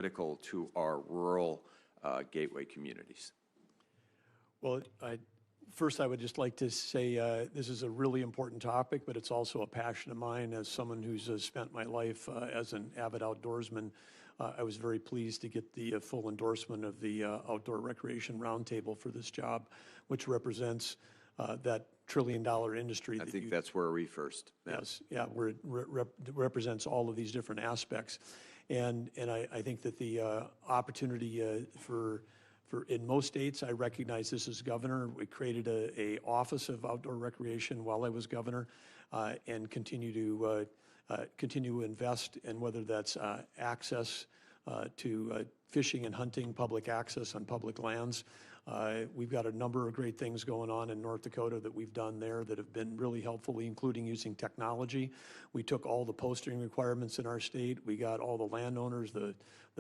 critical to our rural gateway communities. Well, first I would just like to say this is a really important topic, but it's also a passion of mine as someone who's spent my life as an avid outdoorsman. I was very pleased to get the full endorsement of the Outdoor Recreation Roundtable for this job, which represents that trillion-dollar industry. I think that's where we first met. Yes, yeah, where it represents all of these different aspects. And I think that the opportunity for in most states, I recognize this as governor. We created a office of outdoor recreation while I was governor, and continue to invest in whether that's access to fishing and hunting, public access on public lands. We've got a number of great things going on in North Dakota that we've done there that have been really helpful, including using technology. We took all the posting requirements in our state. We got all the landowners, the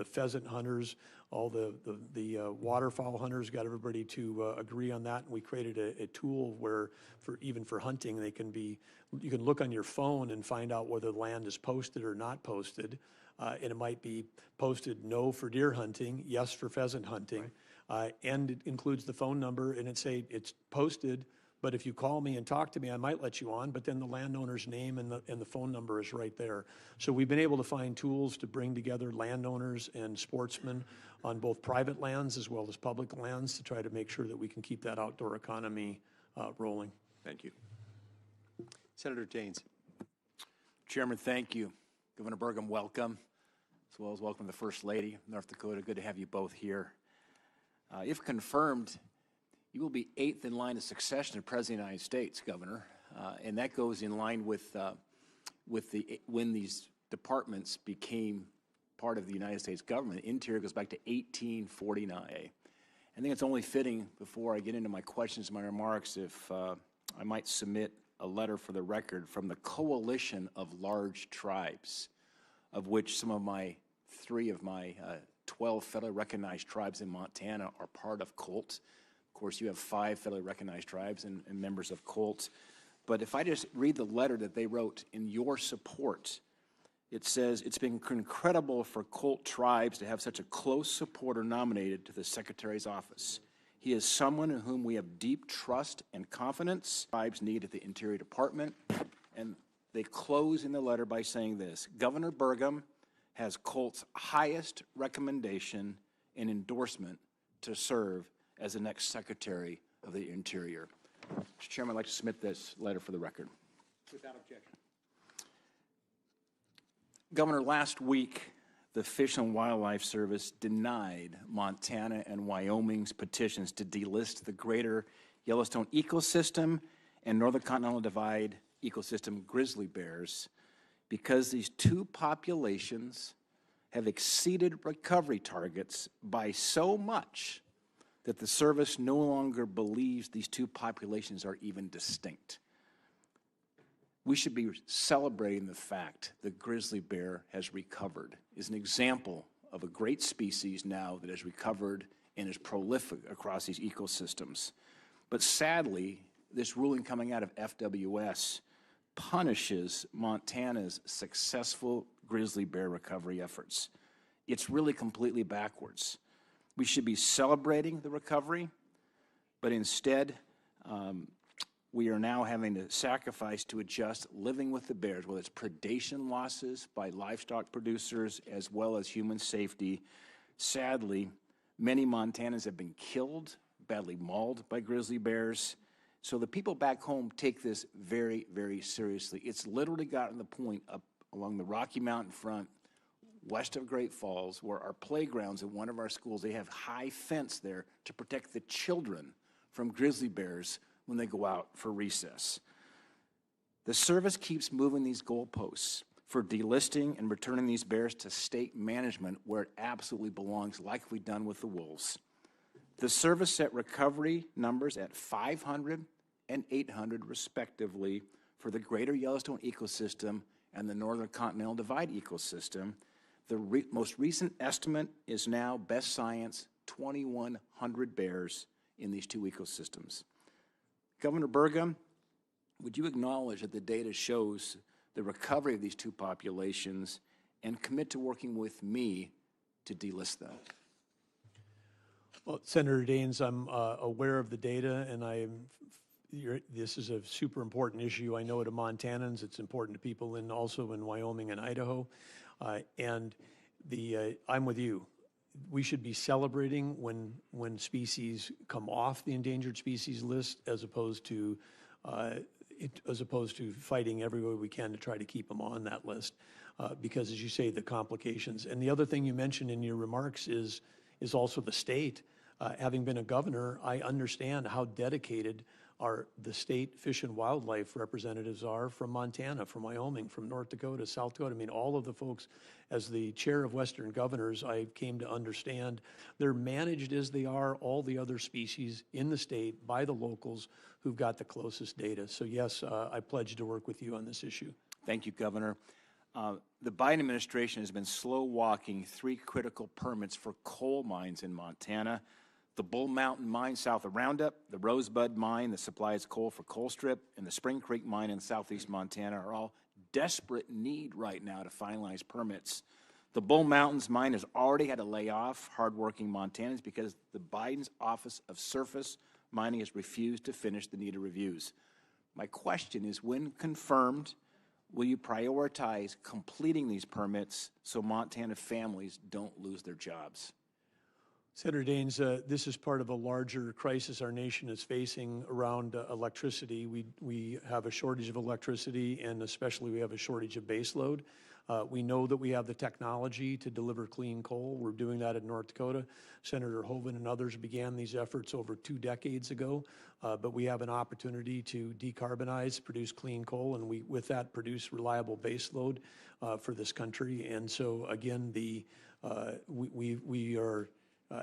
pheasant hunters, all the waterfowl hunters, got everybody to agree on that. And we created a tool where, even for hunting, you can look on your phone and find out whether the land is posted or not posted. And it might be posted no for deer hunting, yes for pheasant hunting. Right. And it includes the phone number, and it's posted, but if you call me and talk to me, I might let you on, but then the landowner's name and the phone number is right there. So we've been able to find tools to bring together landowners and sportsmen on both private lands as well as public lands to try to make sure that we can keep that outdoor economy rolling. Thank you. Senator Janes. Chairman, thank you. Governor Burgum, welcome, as well as welcome the First Lady of North Dakota. Good to have you both here. If confirmed, you will be 8th in line of succession to President of the United States, Governor, and that goes in line with when these departments became part of the United States government. Interior goes back to 1849. I think it's only fitting, before I get into my questions and my remarks, if I might submit a letter for the record from the Coalition of Large Tribes, of which three of my 12 federally recognized tribes in Montana are part of COLT. Of course, you have 5 federally recognized tribes and members of COLT. But if I just read the letter that they wrote in your support, it says, "It's been incredible for COLT tribes to have such a close supporter nominated to the Secretary's office. He is someone in whom we have deep trust and confidence tribes need at the Interior Department." And they close in the letter by saying this: "Governor Burgum has COLT's highest recommendation and endorsement to serve as the next Secretary of the Interior." Mr. Chairman, I'd like to submit this letter for the record. Without objection. Governor, last week, the Fish and Wildlife Service denied Montana and Wyoming's petitions to delist the greater Yellowstone ecosystem and Northern Continental Divide ecosystem grizzly bears, because these two populations have exceeded recovery targets by so much that the service no longer believes these two populations are even distinct. We should be celebrating the fact that grizzly bear has recovered, is an example of a great species now that has recovered and is prolific across these ecosystems. But sadly, this ruling coming out of FWS punishes Montana's successful grizzly bear recovery efforts. It's really completely backwards. We should be celebrating the recovery, but instead, we are now having to sacrifice to adjust living with the bears, whether it's predation losses by livestock producers as well as human safety. Sadly, many Montanans have been killed, badly mauled by grizzly bears. So the people back home take this very, very seriously. It's literally gotten to the point up along the Rocky Mountain front, west of Great Falls, where our playgrounds at one of our schools, they have high fence there to protect the children from grizzly bears when they go out for recess. The service keeps moving these goalposts for delisting and returning these bears to state management where it absolutely belongs, like we've done with the wolves. The service set recovery numbers at 500 and 800 respectively for the greater Yellowstone ecosystem and the Northern Continental Divide ecosystem. The most recent estimate is now, best science, 2,100 bears in these two ecosystems. Governor Burgum, would you acknowledge that the data shows the recovery of these two populations and commit to working with me to delist them? Well, Senator Daines, I'm aware of the data, and this is a super important issue. I know it to Montanans. It's important to people also in Wyoming and Idaho. I'm with you. We should be celebrating when species come off the endangered species list, as opposed to fighting every way we can to try to keep them on that list, because, as you say, the complications. And the other thing you mentioned in your remarks is also the state. Having been a governor, I understand how dedicated the state fish and wildlife representatives are from Montana, from Wyoming, from North Dakota, South Dakota. I mean, all of the folks, as the chair of Western Governors, I came to understand they're managed as they are all the other species in the state by the locals who've got the closest data. So yes, I pledge to work with you on this issue. Thank you, Governor. The Biden administration has been slow walking 3 critical permits for coal mines in Montana. The Bull Mountain mine south of Roundup, the Rosebud mine that supplies coal for Colstrip, and the Spring Creek mine in southeast Montana are all desperate need right now to finalize permits. The Bull Mountains mine has already had to lay off hardworking Montanans because the Biden's Office of Surface Mining has refused to finish the needed reviews. My question is, when confirmed, will you prioritize completing these permits so Montana families don't lose their jobs? Senator Daines, this is part of a larger crisis our nation is facing around electricity. We have a shortage of electricity, and especially we have a shortage of baseload. We know that we have the technology to deliver clean coal. We're doing that in North Dakota. Senator Hoeven and others began these efforts over 2 decades ago, but we have an opportunity to decarbonize, produce clean coal, and with that produce reliable baseload for this country. And so again, we are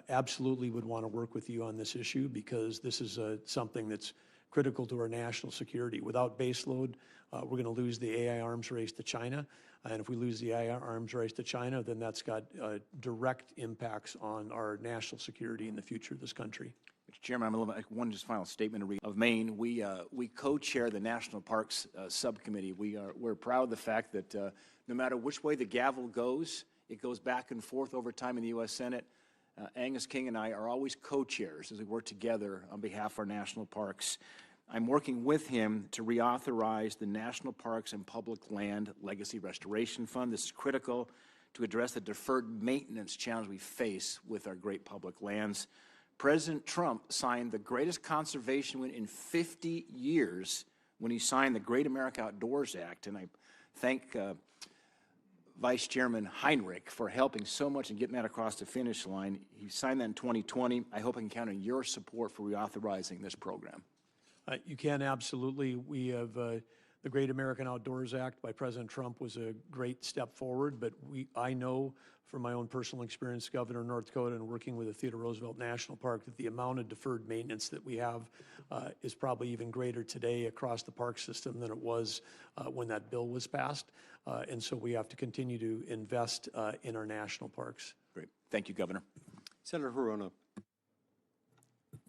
absolutely would want to work with you on this issue, because this is something that's critical to our national security. Without baseload, we're going to lose the AI arms race to China. And if we lose the AI arms race to China, then that's got direct impacts on our national security in the future of this country. Mr. Chairman, I'm a little bit, one just final statement to read. Of Maine, we co-chair the National Parks Subcommittee. We're proud of the fact that no matter which way the gavel goes, it goes back and forth over time in the U.S. Senate. Angus King and I are always co-chairs as we work together on behalf of our national parks. I'm working with him to reauthorize the National Parks and Public Land Legacy Restoration Fund. This is critical to address the deferred maintenance challenge we face with our great public lands. President Trump signed the greatest conservation win in 50 years when he signed the Great America Outdoors Act, and I thank Vice Chairman Heinrich for helping so much and getting that across the finish line. He signed that in 2020. I hope I can count on your support for reauthorizing this program. You can, absolutely. We have the Great American Outdoors Act by President Trump was a great step forward, but I know from my own personal experience, Governor of North Dakota, and working with the Theodore Roosevelt National Park, that the amount of deferred maintenance that we have is probably even greater today across the park system than it was when that bill was passed. And so we have to continue to invest in our national parks. Great. Thank you, Governor. Senator Hirono.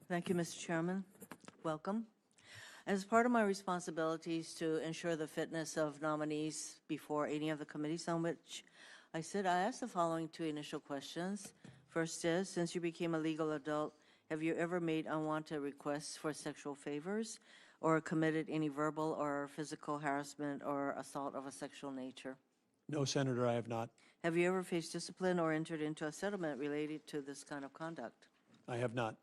Thank you, Mr. Chairman. Welcome. As part of my responsibilities to ensure the fitness of nominees before any of the committees on which I sit, I asked the following 2 initial questions. First is, since you became a legal adult, have you ever made unwanted requests for sexual favors or committed any verbal or physical harassment or assault of a sexual nature? No, Senator, I have not. Have you ever faced discipline or entered into a settlement related to this kind of conduct? I have not.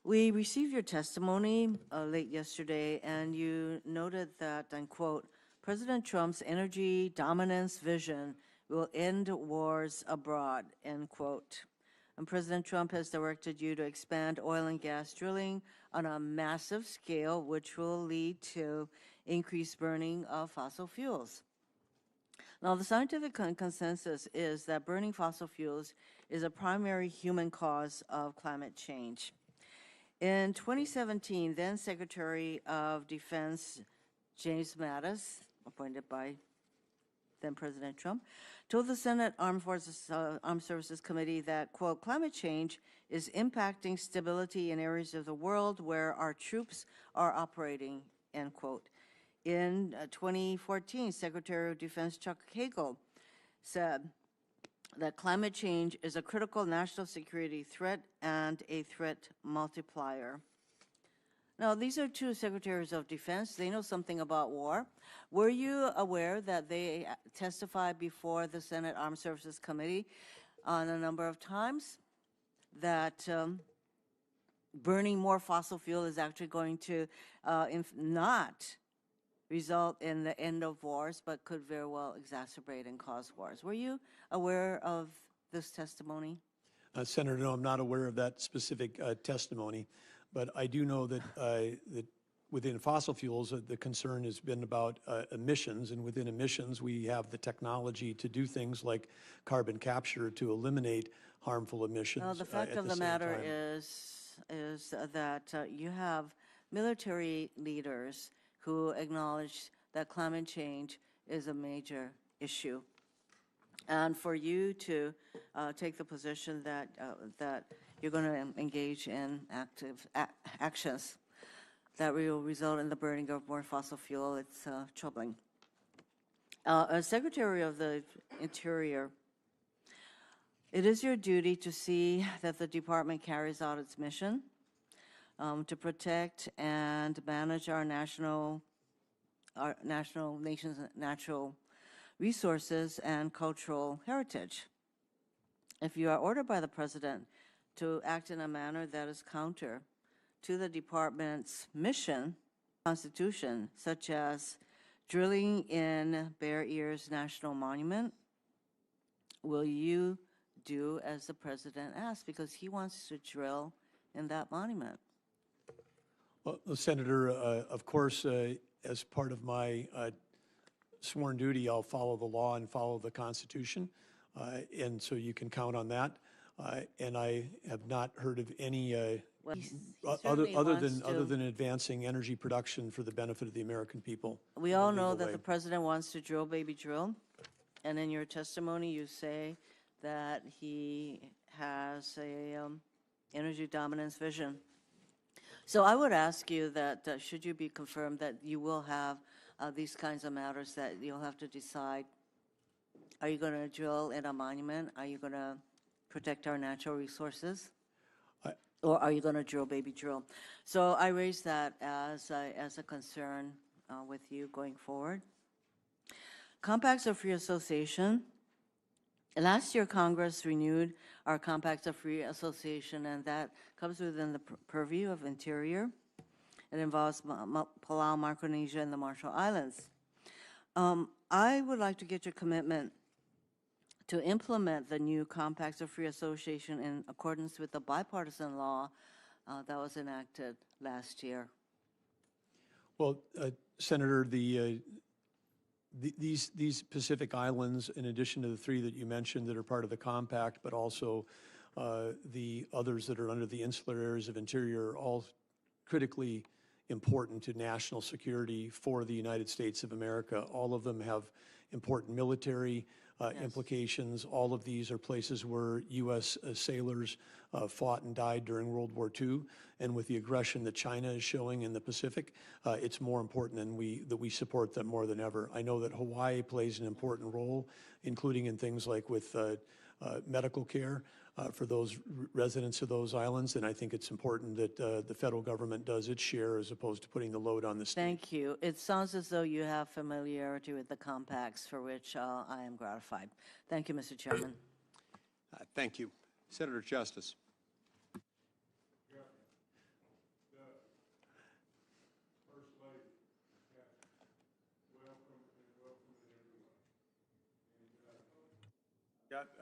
We received your testimony late yesterday, and you noted that, and quote, President Trump's energy dominance vision will end wars abroad, end quote. And President Trump has directed you to expand oil and gas drilling on a massive scale, which will lead to increased burning of fossil fuels. Now, the scientific consensus is that burning fossil fuels is a primary human cause of climate change. In 2017, then Secretary of Defense James Mattis, appointed by then President Trump, told the Senate Armed Services Committee that, quote, climate change is impacting stability in areas of the world where our troops are operating, end quote. In 2014, Secretary of Defense Chuck Hagel said, that climate change is a critical national security threat and a threat multiplier. Now, these are two secretaries of defense. They know something about war. Were you aware that they testified before the Senate Armed Services Committee on a number of times that burning more fossil fuel is actually going to not result in the end of wars, but could very well exacerbate and cause wars? Were you aware of this testimony? Senator, no, I'm not aware of that specific testimony, but I do know that, that within fossil fuels, the concern has been about emissions, and within emissions, we have the technology to do things like carbon capture to eliminate harmful emissions. Well, the fact of the matter is that you have military leaders who acknowledge that climate change is a major issue. And for you to take the position that, that you're going to engage in active actions that will result in the burning of more fossil fuel, it's troubling. As Secretary of the Interior, it is your duty to see that the department carries out its mission to protect and manage our nation's natural resources and cultural heritage. If you are ordered by the President to act in a manner that is counter to the department's mission, Constitution, such as drilling in Bear Ears National Monument, will you do as the President asks? Because he wants to drill in that monument. Well, Senator, of course, as part of my sworn duty, I'll follow the law and follow the Constitution, and so you can count on that. And I have not heard of any Well, other than advancing energy production for the benefit of the American people. We all know that the President wants to drill, baby, drill. And in your testimony, you say that he has a energy dominance vision. So I would ask you that should you be confirmed that you will have these kinds of matters that you'll have to decide, are you going to drill in a monument? Are you going to protect our natural resources? Or are you going to drill, baby, drill? So I raise that as a concern with you going forward. Compacts of Free Association. Last year, Congress renewed our Compacts of Free Association, and that comes within the purview of Interior. It involves Palau, Micronesia, and the Marshall Islands. I would like to get your commitment to implement the new Compacts of Free Association in accordance with the bipartisan law that was enacted last year. Well, Senator, these Pacific Islands, in addition to the three that you mentioned that are part of the compact, but also the others that are under the insular areas of Interior, are all critically important to national security for the United States of America. All of them have important military implications. All of these are places where U.S. sailors fought and died during World War II. And with the aggression that China is showing in the Pacific, it's more important that we support them more than ever. I know that Hawaii plays an important role, including in things like with medical care for those residents of those islands, and I think it's important that the federal government does its share as opposed to putting the load on the state. Thank you. It sounds as though you have familiarity with the compacts, for which I am gratified. Thank you, Mr. Chairman. Thank you. Senator Justice.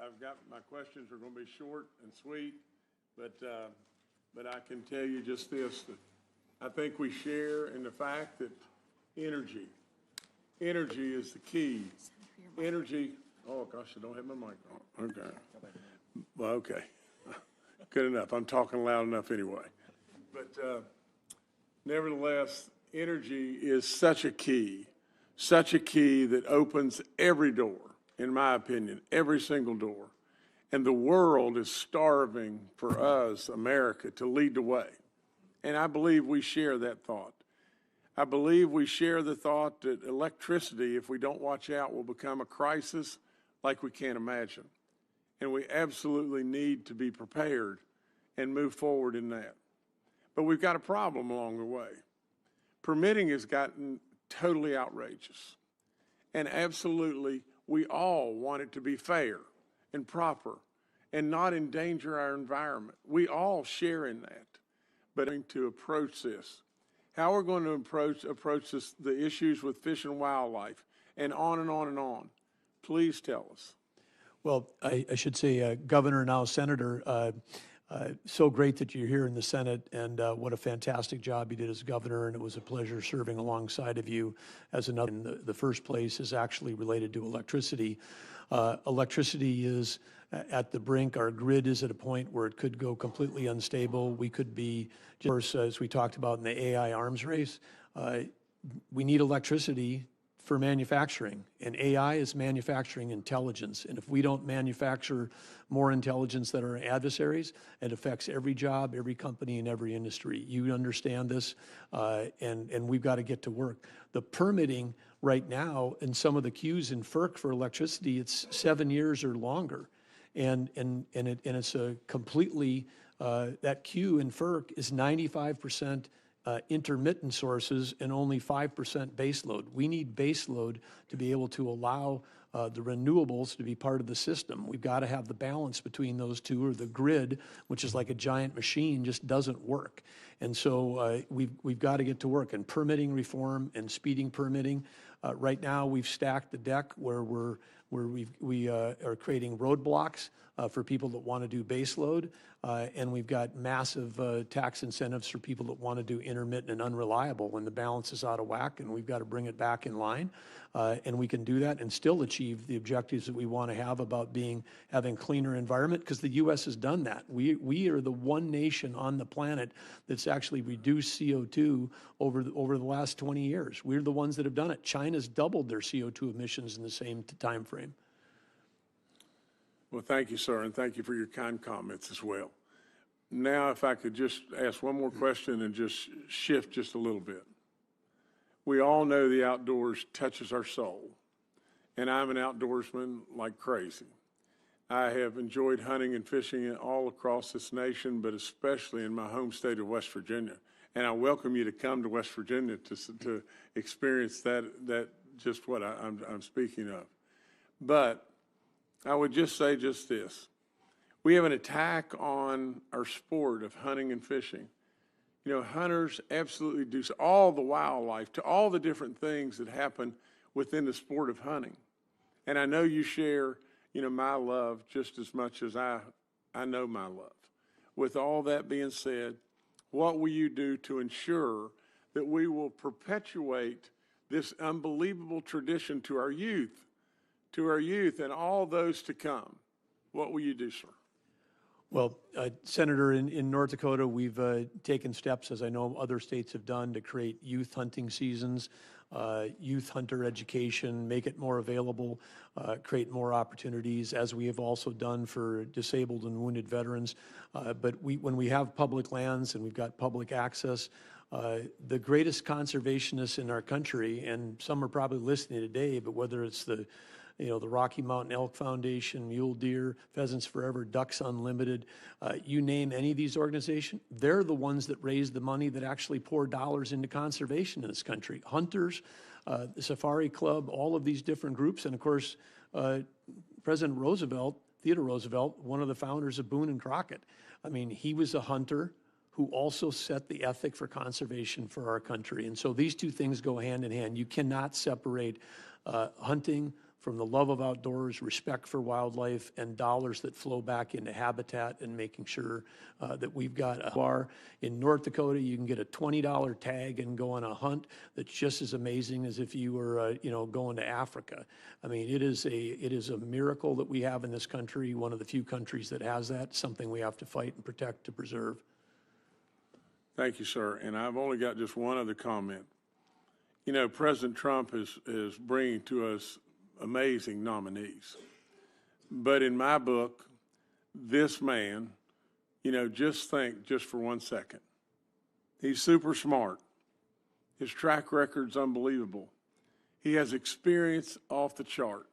I've got my questions are going to be short and sweet, but I can tell you just this, that I think we share in the fact that energy is the key. Energy, oh gosh, I don't have my mic on. Okay. Well, okay. Good enough. I'm talking loud enough anyway. But nevertheless, energy is such a key that opens every door. In my opinion, every single door. And the world is starving for us, America, to lead the way. And I believe we share that thought. I believe we share the thought that electricity, if we don't watch out, will become a crisis like we can't imagine. and we absolutely need to be prepared and move forward in that. But we've got a problem along the way. Permitting has gotten totally outrageous. And absolutely, we all want it to be fair and proper and not endanger our environment. We all share in that. But to approach this, how we're going to approach this, the issues with fish and wildlife, and on and on and on. Please tell us. Well, I should say, Governor, now Senator, so great that you're here in the Senate, and what a fantastic job you did as governor, and it was a pleasure serving alongside of you as another. In the first place is actually related to electricity. Electricity is at the brink. Our grid is at a point where it could go completely unstable. We could be, of course, as we talked about in the AI arms race, we need electricity for manufacturing, and AI is manufacturing intelligence. And if we don't manufacture more intelligence than our adversaries, it affects every job, every company, and every industry. You understand this, and we've got to get to work. The permitting right now, in some of the queues in FERC for electricity, it's 7 years or longer, and it's a completely that queue in FERC is 95%. Intermittent sources and only 5% baseload. We need baseload to be able to allow the renewables to be part of the system. We've got to have the balance between those two, or the grid, which is like a giant machine, just doesn't work. And so we've got to get to work. And permitting reform and speeding permitting. Right now, we've stacked the deck where we are creating roadblocks for people that want to do baseload, and we've got massive tax incentives for people that want to do intermittent and unreliable when the balance is out of whack, and we've got to bring it back in line. And we can do that and still achieve the objectives that we want to have about having cleaner environment, because the U.S. has done that. We are the one nation on the planet that's actually reduced CO2 over the last 20 years. We're the ones that have done it. China's doubled their CO2 emissions in the same time frame. Well, thank you, sir, and thank you for your kind comments as well. Now, if I could just ask one more question and just shift just a little bit. We all know the outdoors touches our soul, and I'm an outdoorsman like crazy. I have enjoyed hunting and fishing all across this nation, but especially in my home state of West Virginia. And I welcome you to come to West Virginia to experience that just what I'm speaking of. But I would just say just this. We have an attack on our sport of hunting and fishing. You know, hunters absolutely do all the wildlife, to all the different things that happen within the sport of hunting. And I know you share, my love just as much as I know my love. With all that being said, what will you do to ensure that we will perpetuate this unbelievable tradition to our youth and all those to come? What will you do, sir? Well, Senator, in North Dakota, we've taken steps, as I know other states have done, to create youth hunting seasons, youth hunter education, make it more available, create more opportunities, as we have also done for disabled and wounded veterans. But when we have public lands and we've got public access, the greatest conservationists in our country, and some are probably listening today, but whether it's the Rocky Mountain Elk Foundation, Mule Deer, Pheasants Forever, Ducks Unlimited, you name any of these organizations, they're the ones that raise the money that actually pour dollars into conservation in this country. Hunters, the Safari Club, all of these different groups, and of course, President Roosevelt, Theodore Roosevelt, one of the founders of Boone and Crockett. I mean, he was a hunter who also set the ethic for conservation for our country. And so these two things go hand in hand. You cannot separate hunting from the love of outdoors, respect for wildlife, and dollars that flow back into habitat and making sure that we've got a bar. In North Dakota, you can get a $20 tag and go on a hunt that's just as amazing as if you were, going to Africa. I mean, it is a miracle that we have in this country, one of the few countries that has that, something we have to fight and protect to preserve. Thank you, sir. And I've only got just one other comment. President Trump is bringing to us amazing nominees. But in my book, this man, just think just for 1 second. He's super smart. His track record's unbelievable. He has experience off the chart.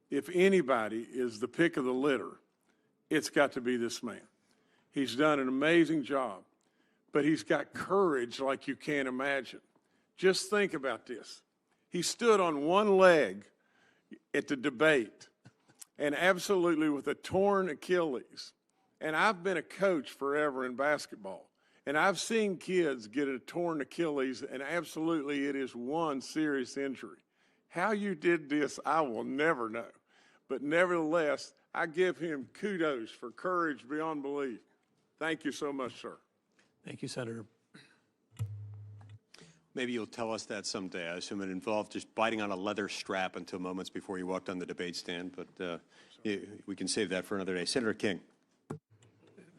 If anybody is the pick of the litter, it's got to be this man. He's done an amazing job, but he's got courage like you can't imagine. Just think about this. He stood on one leg at the debate and absolutely with a torn Achilles. And I've been a coach forever in basketball, and I've seen kids get a torn Achilles, and absolutely it is one serious injury. How you did this, I will never know. But nevertheless, I give him kudos for courage beyond belief. Thank you so much, sir. Thank you, Senator. Maybe you'll tell us that someday. I assume it involved just biting on a leather strap until moments before you walked on the debate stand, but we can save that for another day. Senator King.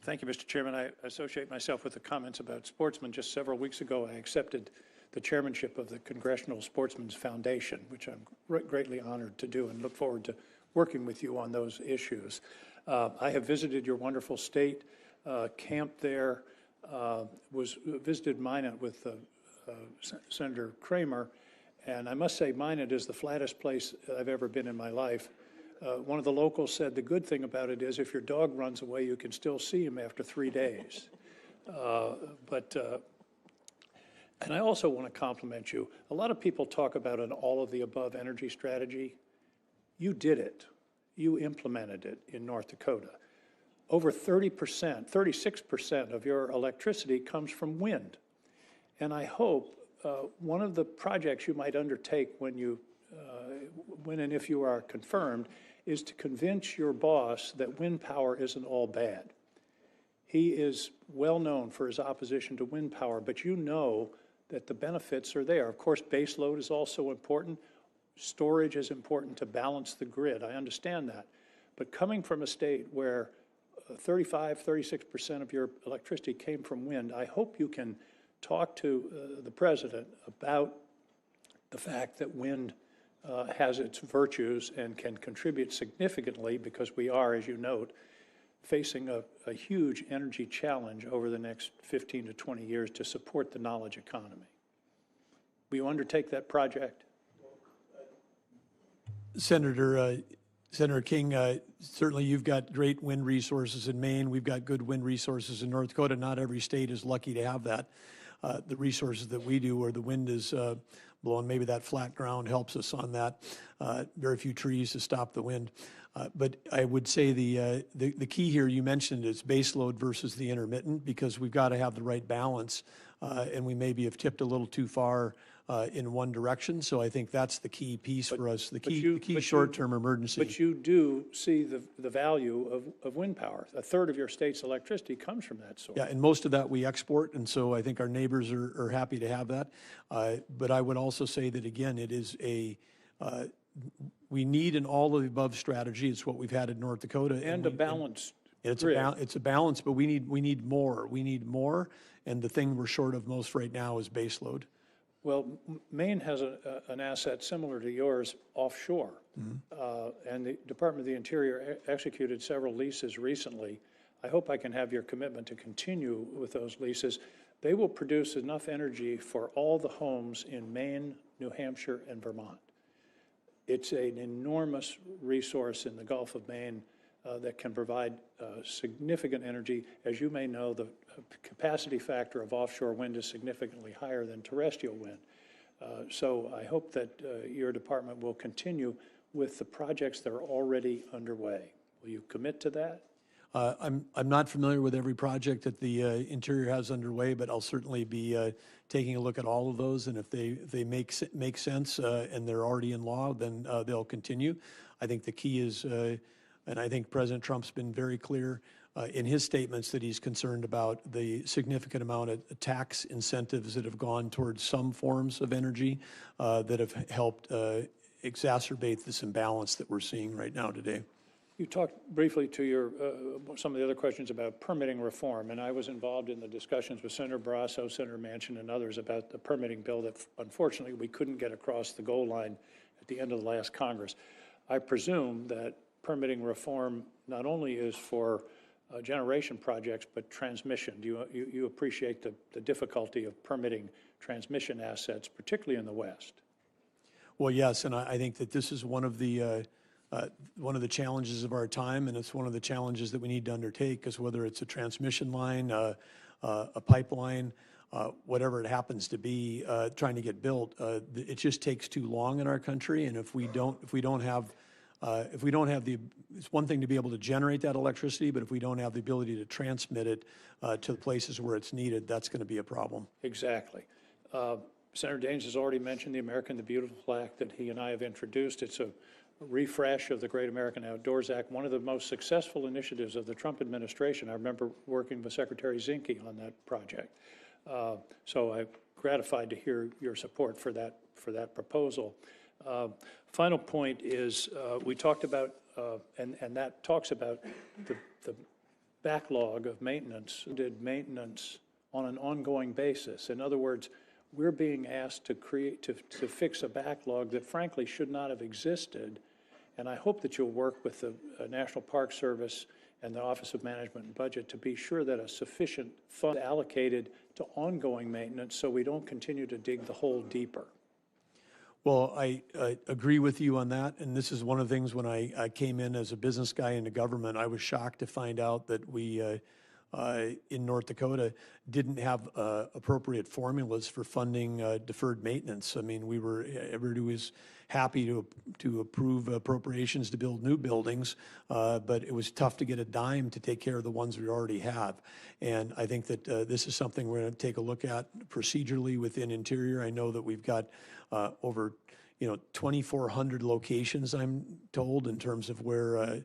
Thank you, Mr. Chairman. I associate myself with the comments about sportsmen. Just several weeks ago, I accepted the chairmanship of the Congressional Sportsmen's Foundation, which I'm greatly honored to do and look forward to working with you on those issues. I have visited your wonderful state, camped there, visited Minot with Senator Kramer, and I must say Minot is the flattest place I've ever been in my life. One of the locals said the good thing about it is if your dog runs away, you can still see him after 3 days. And I also want to compliment you. A lot of people talk about an all-of-the-above energy strategy. You did it. You implemented it in North Dakota. Over 30%, 36% of your electricity comes from wind. And I hope one of the projects you might undertake when and if you are confirmed is to convince your boss that wind power isn't all bad. He is well known for his opposition to wind power, but you know that the benefits are there. Of course, base load is also important. Storage is important to balance the grid. I understand that. But coming from a state where 36% of your electricity came from wind, I hope you can talk to the president about the fact that wind has its virtues and can contribute significantly because we are, as you note, facing a huge energy challenge over the next 15 to 20 years to support the knowledge economy. Will you undertake that project? Senator King, certainly you've got great wind resources in Maine. We've got good wind resources in North Dakota. Not every state is lucky to have that. The resources that we do where the wind is blowing, maybe that flat ground helps us on that. Very few trees to stop the wind. But I would say the key here you mentioned is base load versus the intermittent, because we've got to have the right balance, and we maybe have tipped a little too far in one direction. So I think that's the key piece for us, the key short-term emergency. But you do see the value of wind power. A third of your state's electricity comes from that source. Yeah, and most of that we export, and so I think our neighbors are happy to have that. But I would also say that, again, it is we need an all-of-the-above strategy. It's what we've had in North Dakota. And a balanced It's a balance, but we need more. We need more, and the thing we're short of most right now is base load. Well, Maine has an asset similar to yours offshore. And the Department of the Interior executed several leases recently. I hope I can have your commitment to continue with those leases. They will produce enough energy for all the homes in Maine, New Hampshire, and Vermont. It's an enormous resource in the Gulf of Maine that can provide significant energy. As you may know, the capacity factor of offshore wind is significantly higher than terrestrial wind. So I hope that your department will continue with the projects that are already underway. Will you commit to that? I'm not familiar with every project that the Interior has underway, but I'll certainly be taking a look at all of those, and if they make sense and they're already in law, then they'll continue. I think the key is, and I think President Trump's been very clear in his statements that he's concerned about the significant amount of tax incentives that have gone towards some forms of energy that have helped exacerbate this imbalance that we're seeing right now today. You talked briefly to your some of the other questions about permitting reform, and I was involved in the discussions with Senator Barrasso, Senator Manchin, and others about the permitting bill that unfortunately we couldn't get across the goal line at the end of the last Congress. I presume that permitting reform not only is for generation projects, but transmission. Do you appreciate the difficulty of permitting transmission assets, particularly in the West? Well, yes, and I think that this is one of the one of the challenges of our time, and it's one of the challenges that we need to undertake, because whether it's a transmission line, a pipeline, whatever it happens to be, trying to get built, it just takes too long in our country. And if we don't have the, it's one thing to be able to generate that electricity, but if we don't have the ability to transmit it to the places where it's needed, that's going to be a problem. Exactly. Senator Daines has already mentioned the American the Beautiful Act that he and I have introduced. It's a refresh of the Great American Outdoors Act, one of the most successful initiatives of the Trump administration. I remember working with Secretary Zinke on that project. So I'm gratified to hear your support for that proposal. Final point is we talked about, and that talks about the backlog of maintenance, did maintenance on an ongoing basis. In other words, we're being asked to fix a backlog that frankly should not have existed. And I hope that you'll work with the National Park Service and the Office of Management and Budget to be sure that a sufficient fund allocated to ongoing maintenance so we don't continue to dig the hole deeper. Well, I agree with you on that, and this is one of the things when I came in as a business guy into government, I was shocked to find out that we, in North Dakota, didn't have appropriate formulas for funding deferred maintenance. I mean, everybody was happy to approve appropriations to build new buildings, but it was tough to get a dime to take care of the ones we already have. And I think that this is something we're going to take a look at procedurally within Interior. I know that we've got over 2,400 locations, I'm told, in terms of where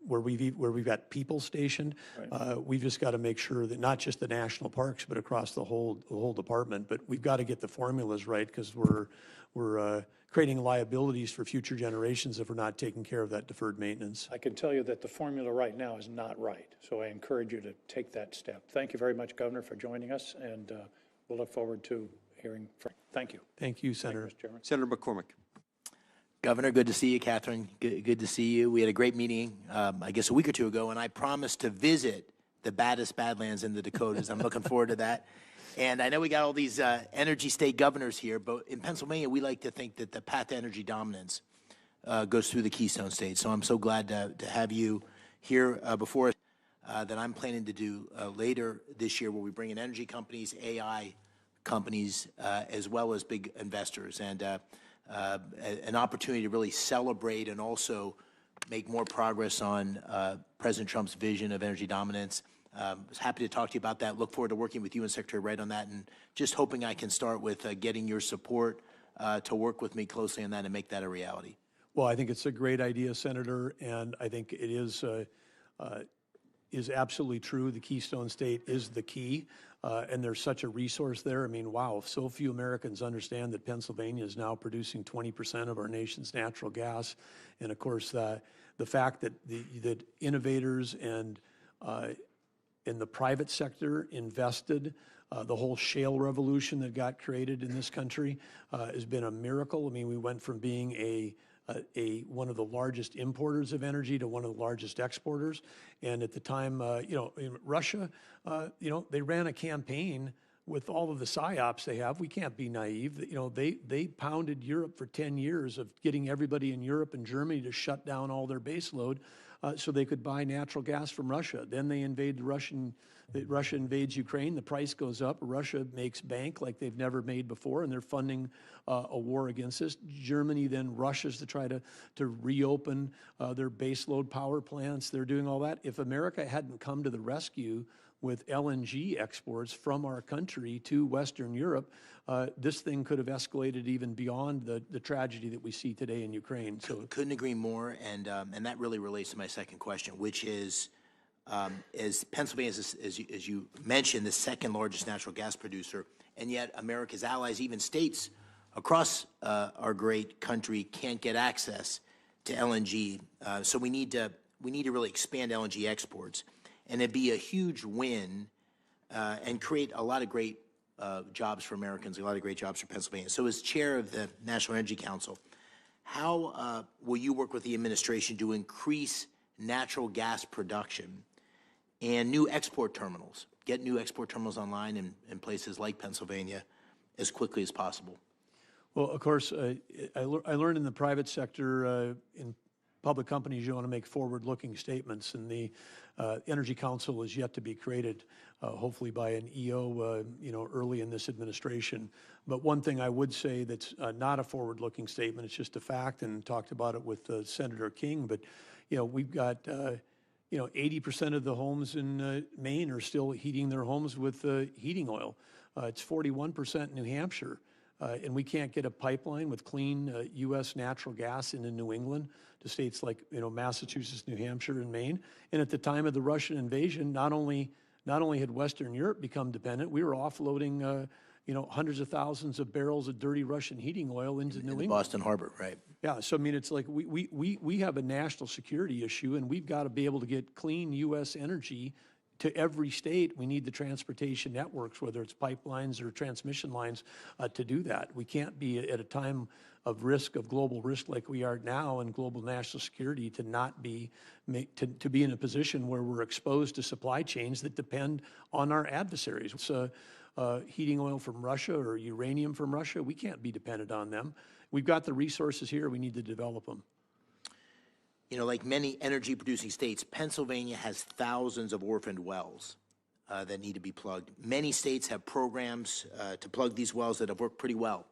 we've got people stationed. Right. We've just got to make sure that not just the national parks, but across the whole department. But we've got to get the formulas right, because we're creating liabilities for future generations if we're not taking care of that deferred maintenance. I can tell you that the formula right now is not right, so I encourage you to take that step. Thank you very much, Governor, for joining us, and we'll look forward to hearing from you. Thank you. Thank you, Senator. Thank you, Mr. Chairman. Senator McCormick. Governor, good to see you. Catherine, good to see you. We had a great meeting, I guess a week or two ago, and I promised to visit the baddest Badlands in the Dakotas. I'm looking forward to that. And I know we got all these energy state governors here, but in Pennsylvania, we like to think that the path to energy dominance goes through the Keystone State. So I'm so glad to have you here before us that I'm planning to do later this year, where we bring in energy companies, AI companies, as well as big investors, and an opportunity to really celebrate and also make more progress on President Trump's vision of energy dominance. I was happy to talk to you about that. Look forward to working with you and Secretary Wright on that, and just hoping I can start with getting your support to work with me closely on that and make that a reality. Well, I think it's a great idea, Senator, and I think it is absolutely true. The Keystone State is the key, and there's such a resource there. I mean, wow, so few Americans understand that Pennsylvania is now producing 20% of our nation's natural gas. And of course, the fact that that innovators and in the private sector invested, the whole shale revolution that got created in this country has been a miracle. I mean, we went from being one of the largest importers of energy to one of the largest exporters. And at the time, in Russia, they ran a campaign with all of the psyops they have. We can't be naive. They pounded Europe for 10 years of getting everybody in Europe and Germany to shut down all their base load so they could buy natural gas from Russia. Then they invade Russia invades Ukraine, the price goes up, Russia makes bank like they've never made before, and they're funding a war against us. Germany then rushes to try to reopen their baseload power plants. They're doing all that. If America hadn't come to the rescue with LNG exports from our country to Western Europe, this thing could have escalated even beyond the tragedy that we see today in Ukraine. So couldn't agree more, and that really relates to my second question, which is, as Pennsylvania is, as you mentioned, the second largest natural gas producer, and yet America's allies, even states across our great country, can't get access to LNG. So we need to really expand LNG exports, and it'd be a huge win and create a lot of great jobs for Americans, a lot of great jobs for Pennsylvania. So as chair of the National Energy Council, how will you work with the administration to increase natural gas production and new export terminals, get new export terminals online in places like Pennsylvania as quickly as possible? Well, of course, I learned in the private sector in public companies, you want to make forward-looking statements, and the Energy Council is yet to be created, hopefully by an EO, early in this administration. But one thing I would say that's not a forward-looking statement, it's just a fact, and talked about it with Senator King, but, we've got, 80% of the homes in Maine are still heating their homes with heating oil. It's 41% in New Hampshire. And we can't get a pipeline with clean U.S. natural gas into New England to states like, Massachusetts, New Hampshire, and Maine. And at the time of the Russian invasion, not only had Western Europe become dependent, we were offloading, hundreds of thousands of barrels of dirty Russian heating oil into New England. Boston Harbor, right? Yeah, so I mean, it's like we have a national security issue, and we've got to be able to get clean U.S. energy to every state. We need the transportation networks, whether it's pipelines or transmission lines, to do that. We can't be at a time of risk, of global risk like we are now in global national security, to not be, to be in a position where we're exposed to supply chains that depend on our adversaries. So, heating oil from Russia or uranium from Russia, we can't be dependent on them. We've got the resources here, we need to develop them. Like many energy-producing states, Pennsylvania has thousands of orphaned wells that need to be plugged. Many states have programs to plug these wells that have worked pretty well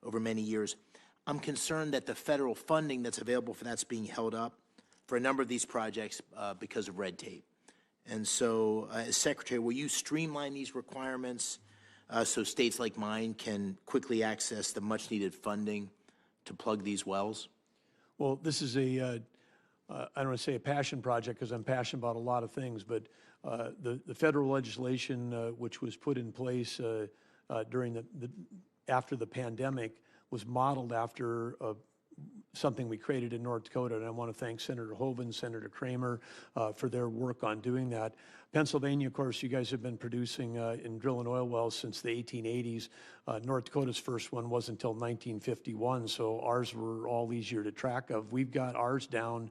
over many years. I'm concerned that the federal funding that's available for that's being held up for a number of these projects because of red tape. And so, as Secretary, will you streamline these requirements so states like mine can quickly access the much-needed funding to plug these wells? Well, this is I don't want to say a passion project because I'm passionate about a lot of things, but the federal legislation which was put in place during after the pandemic was modeled after something we created in North Dakota, and I want to thank Senator Hoeven, Senator Kramer for their work on doing that. Pennsylvania, of course, you guys have been producing and drilling oil wells since the 1880s. North Dakota's first one wasn't until 1951, so ours were all easier to track of. We've got ours down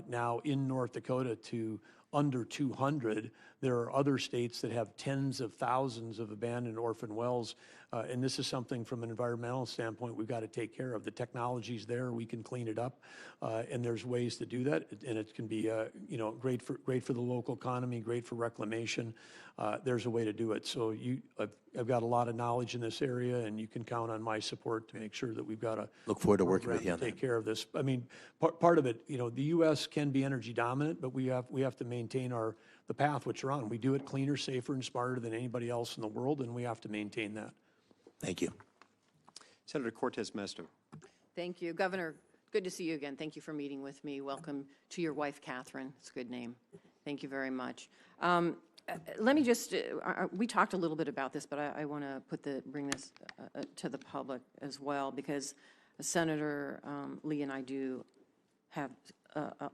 now in North Dakota to under 200. There are other states that have tens of thousands of abandoned orphan wells, and this is something from an environmental standpoint we've got to take care of. The technology's there, we can clean it up, and there's ways to do that, and it can be great for the local economy, great for reclamation. There's a way to do it. So I've got a lot of knowledge in this area, and you can count on my support to make sure that we've got a Look forward to working with you on take that. care of this. I mean, part of it, the U.S. can be energy dominant, but we have to maintain the path which we're on. We do it cleaner, safer, and smarter than anybody else in the world, and we have to maintain that. Thank you. Senator Cortez Masto. Thank you. Governor, good to see you again. Thank you for meeting with me. Welcome to your wife, Catherine. It's a good name. Thank you very much. Let me just, we talked a little bit about this, but I want to bring this to the public as well, because Senator Lee and I do have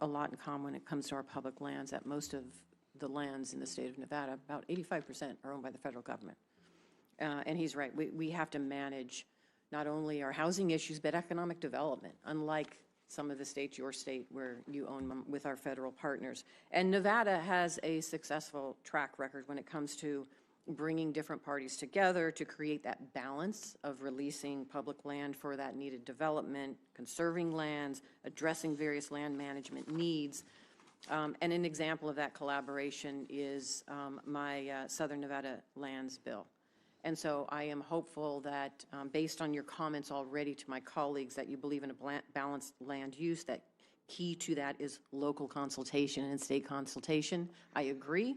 a lot in common when it comes to our public lands. That most of the lands in the state of Nevada, about 85%, are owned by the federal government. And he's right. We have to manage not only our housing issues, but economic development, unlike some of the states, your state, where you own them with our federal partners. And Nevada has a successful track record when it comes to bringing different parties together to create that balance of releasing public land for that needed development, conserving lands, addressing various land management needs. And an example of that collaboration is my Southern Nevada lands bill. And so I am hopeful that based on your comments already to my colleagues that you believe in a balanced land use, that key to that is local consultation and state consultation. I agree.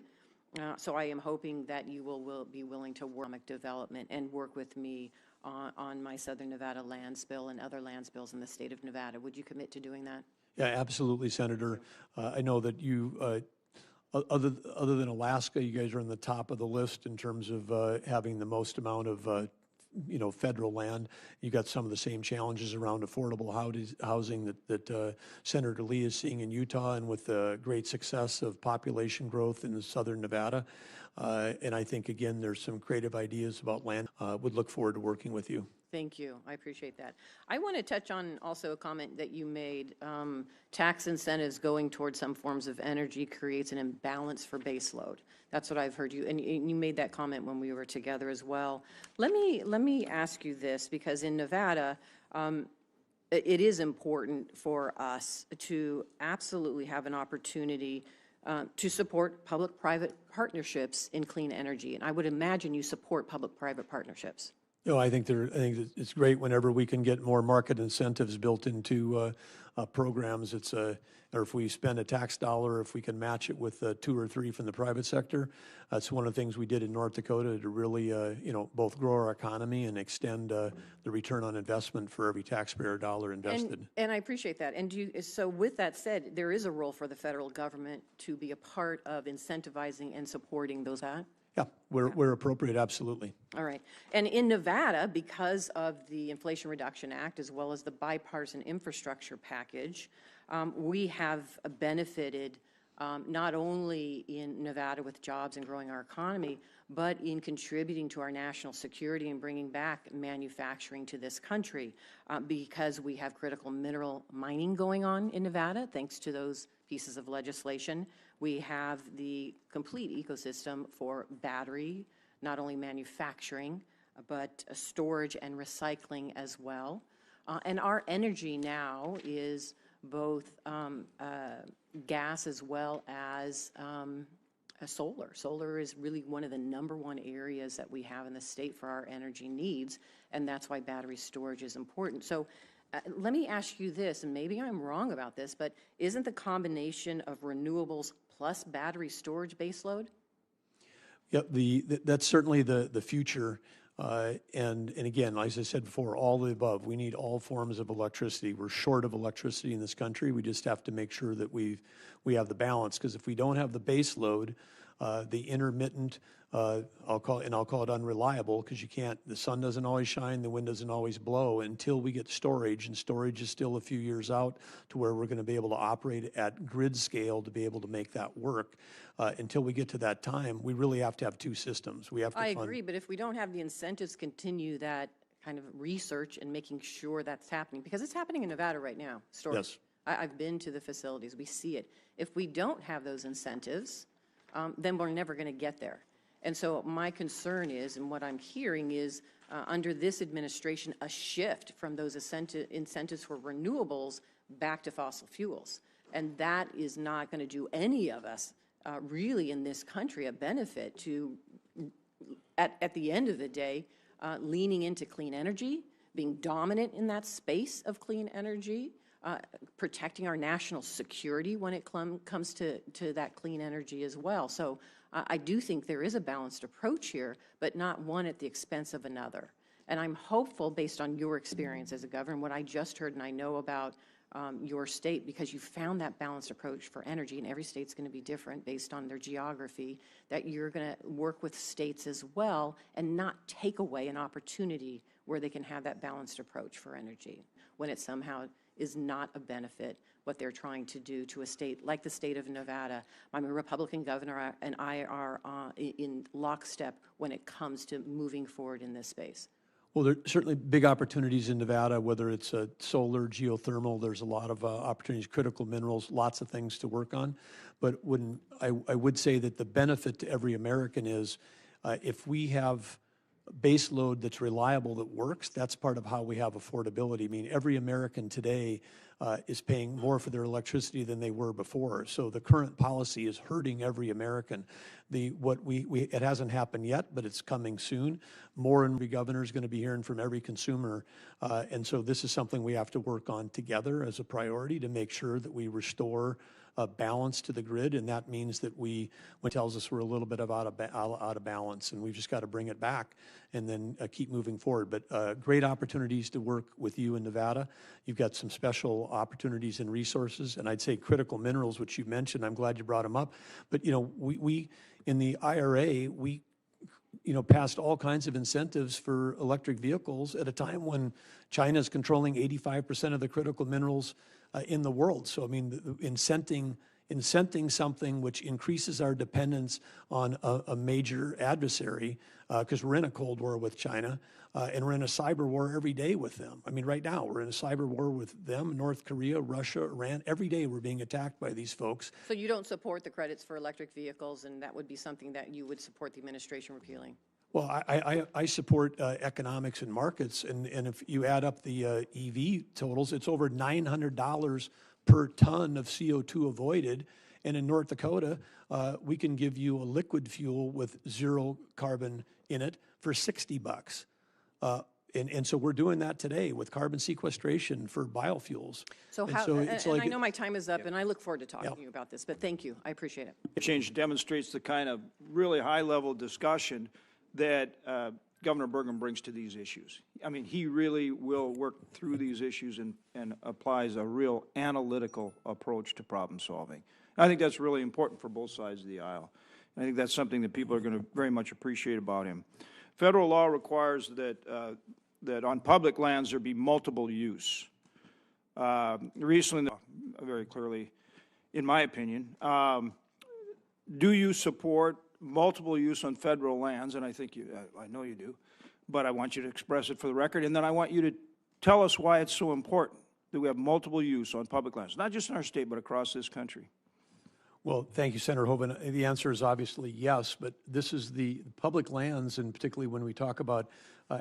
So I am hoping that you will be willing to work on development and work with me on my Southern Nevada lands bill and other lands bills in the state of Nevada. Would you commit to doing that? Yeah, absolutely, Senator. I know that you, other than Alaska, you guys are on the top of the list in terms of having the most amount of, federal land. You got some of the same challenges around affordable housing that Senator Lee is seeing in Utah, and with the great success of population growth in Southern Nevada. And I think, again, there's some creative ideas about land. Would look forward to working with you. Thank you. I appreciate that. I want to touch on also a comment that you made. Tax incentives going towards some forms of energy creates an imbalance for baseload. That's what I've heard you, and you made that comment when we were together as well. Let me ask you this, because in Nevada, it is important for us to absolutely have an opportunity to support public-private partnerships in clean energy. And I would imagine you support public-private partnerships. No, I think it's great whenever we can get more market incentives built into programs. Or if we spend a tax dollar, if we can match it with 2 or 3 from the private sector. That's one of the things we did in North Dakota to really, both grow our economy and extend the return on investment for every taxpayer dollar invested. And I appreciate that. And so with that said, there is a role for the federal government to be a part of incentivizing and supporting those. Yeah, where appropriate, absolutely. All right. And in Nevada, because of the Inflation Reduction Act, as well as the bipartisan infrastructure package, we have benefited not only in Nevada with jobs and growing our economy, but in contributing to our national security and bringing back manufacturing to this country because we have critical mineral mining going on in Nevada, thanks to those pieces of legislation. We have the complete ecosystem for battery, not only manufacturing, but storage and recycling as well. And our energy now is both gas as well as solar. Solar is really one of the #1 areas that we have in the state for our energy needs, and that's why battery storage is important. So let me ask you this, and maybe I'm wrong about this, but isn't the combination of renewables plus battery storage baseload? Yep, that's certainly the future. And again, as I said before, all the above. We need all forms of electricity. We're short of electricity in this country. We just have to make sure that we have the balance. Because if we don't have the base load, the intermittent, I'll call it unreliable, because the sun doesn't always shine, the wind doesn't always blow until we get storage, and storage is still a few years out to where we're going to be able to operate at grid scale to be able to make that work. Until we get to that time, we really have to have 2 systems. We have to I agree, but if we don't have the incentives to continue that kind of research and making sure that's happening, because it's happening in Nevada right now, storage. Yes. I've been to the facilities, we see it. If we don't have those incentives, then we're never going to get there. And so my concern is, and what I'm hearing is, under this administration, a shift from those incentives for renewables back to fossil fuels. And that is not going to do any of us really in this country a benefit to, at the end of the day, leaning into clean energy, being dominant in that space of clean energy, protecting our national security when it comes to that clean energy as well. So I do think there is a balanced approach here, but not one at the expense of another. And I'm hopeful, based on your experience as a governor, what I just heard and I know about your state, because you found that balanced approach for energy, and every state's going to be different based on their geography, that you're going to work with states as well and not take away an opportunity where they can have that balanced approach for energy when it somehow is not a benefit what they're trying to do to a state like the state of Nevada. I'm a Republican governor, and I are in lockstep when it comes to moving forward in this space. Well, there are certainly big opportunities in Nevada, whether it's solar, geothermal. There's a lot of opportunities, critical minerals, lots of things to work on. But I would say that the benefit to every American is if we have base load that's reliable, that works, that's part of how we have affordability. I mean, every American today is paying more for their electricity than they were before. So the current policy is hurting every American. It hasn't happened yet, but it's coming soon. More and every governor is going to be hearing from every consumer. And so this is something we have to work on together as a priority to make sure that we restore balance to the grid, and that means that when it tells us we're a little bit out of balance, and we've just got to bring it back and then keep moving forward. But great opportunities to work with you in Nevada. You've got some special opportunities and resources, and I'd say critical minerals, which you mentioned. I'm glad you brought them up. But we in the IRA, we passed all kinds of incentives for electric vehicles at a time when China is controlling 85% of the critical minerals in the world. So, I mean, incenting something which increases our dependence on a major adversary, because we're in a Cold War with China, and we're in a cyber war every day with them. I mean, right now, we're in a cyber war with them, North Korea, Russia, Iran. Every day we're being attacked by these folks. So you don't support the credits for electric vehicles, and that would be something that you would support the administration repealing? Well, I support economics and markets, and if you add up the EV totals, it's over $900 per ton of CO2 avoided. And in North Dakota, we can give you a liquid fuel with zero carbon in it for $60. And so we're doing that today with carbon sequestration for biofuels. So And how, so and it's and like I know my time is up, and I look forward to talking to you about this, but thank you. I appreciate it. Change demonstrates the kind of really high-level discussion that Governor Burgum brings to these issues. I mean, he really will work through these issues and applies a real analytical approach to problem solving. I think that's really important for both sides of the aisle. I think that's something that people are going to very much appreciate about him. Federal law requires that that on public lands there be multiple use. Recently, very clearly, in my opinion, do you support multiple use on federal lands? And I think you, I know you do, but I want you to express it for the record, and then I want you to tell us why it's so important that we have multiple use on public lands, not just in our state, but across this country. Well, thank you, Senator Hoeven. The answer is obviously yes, but this is the public lands, and particularly when we talk about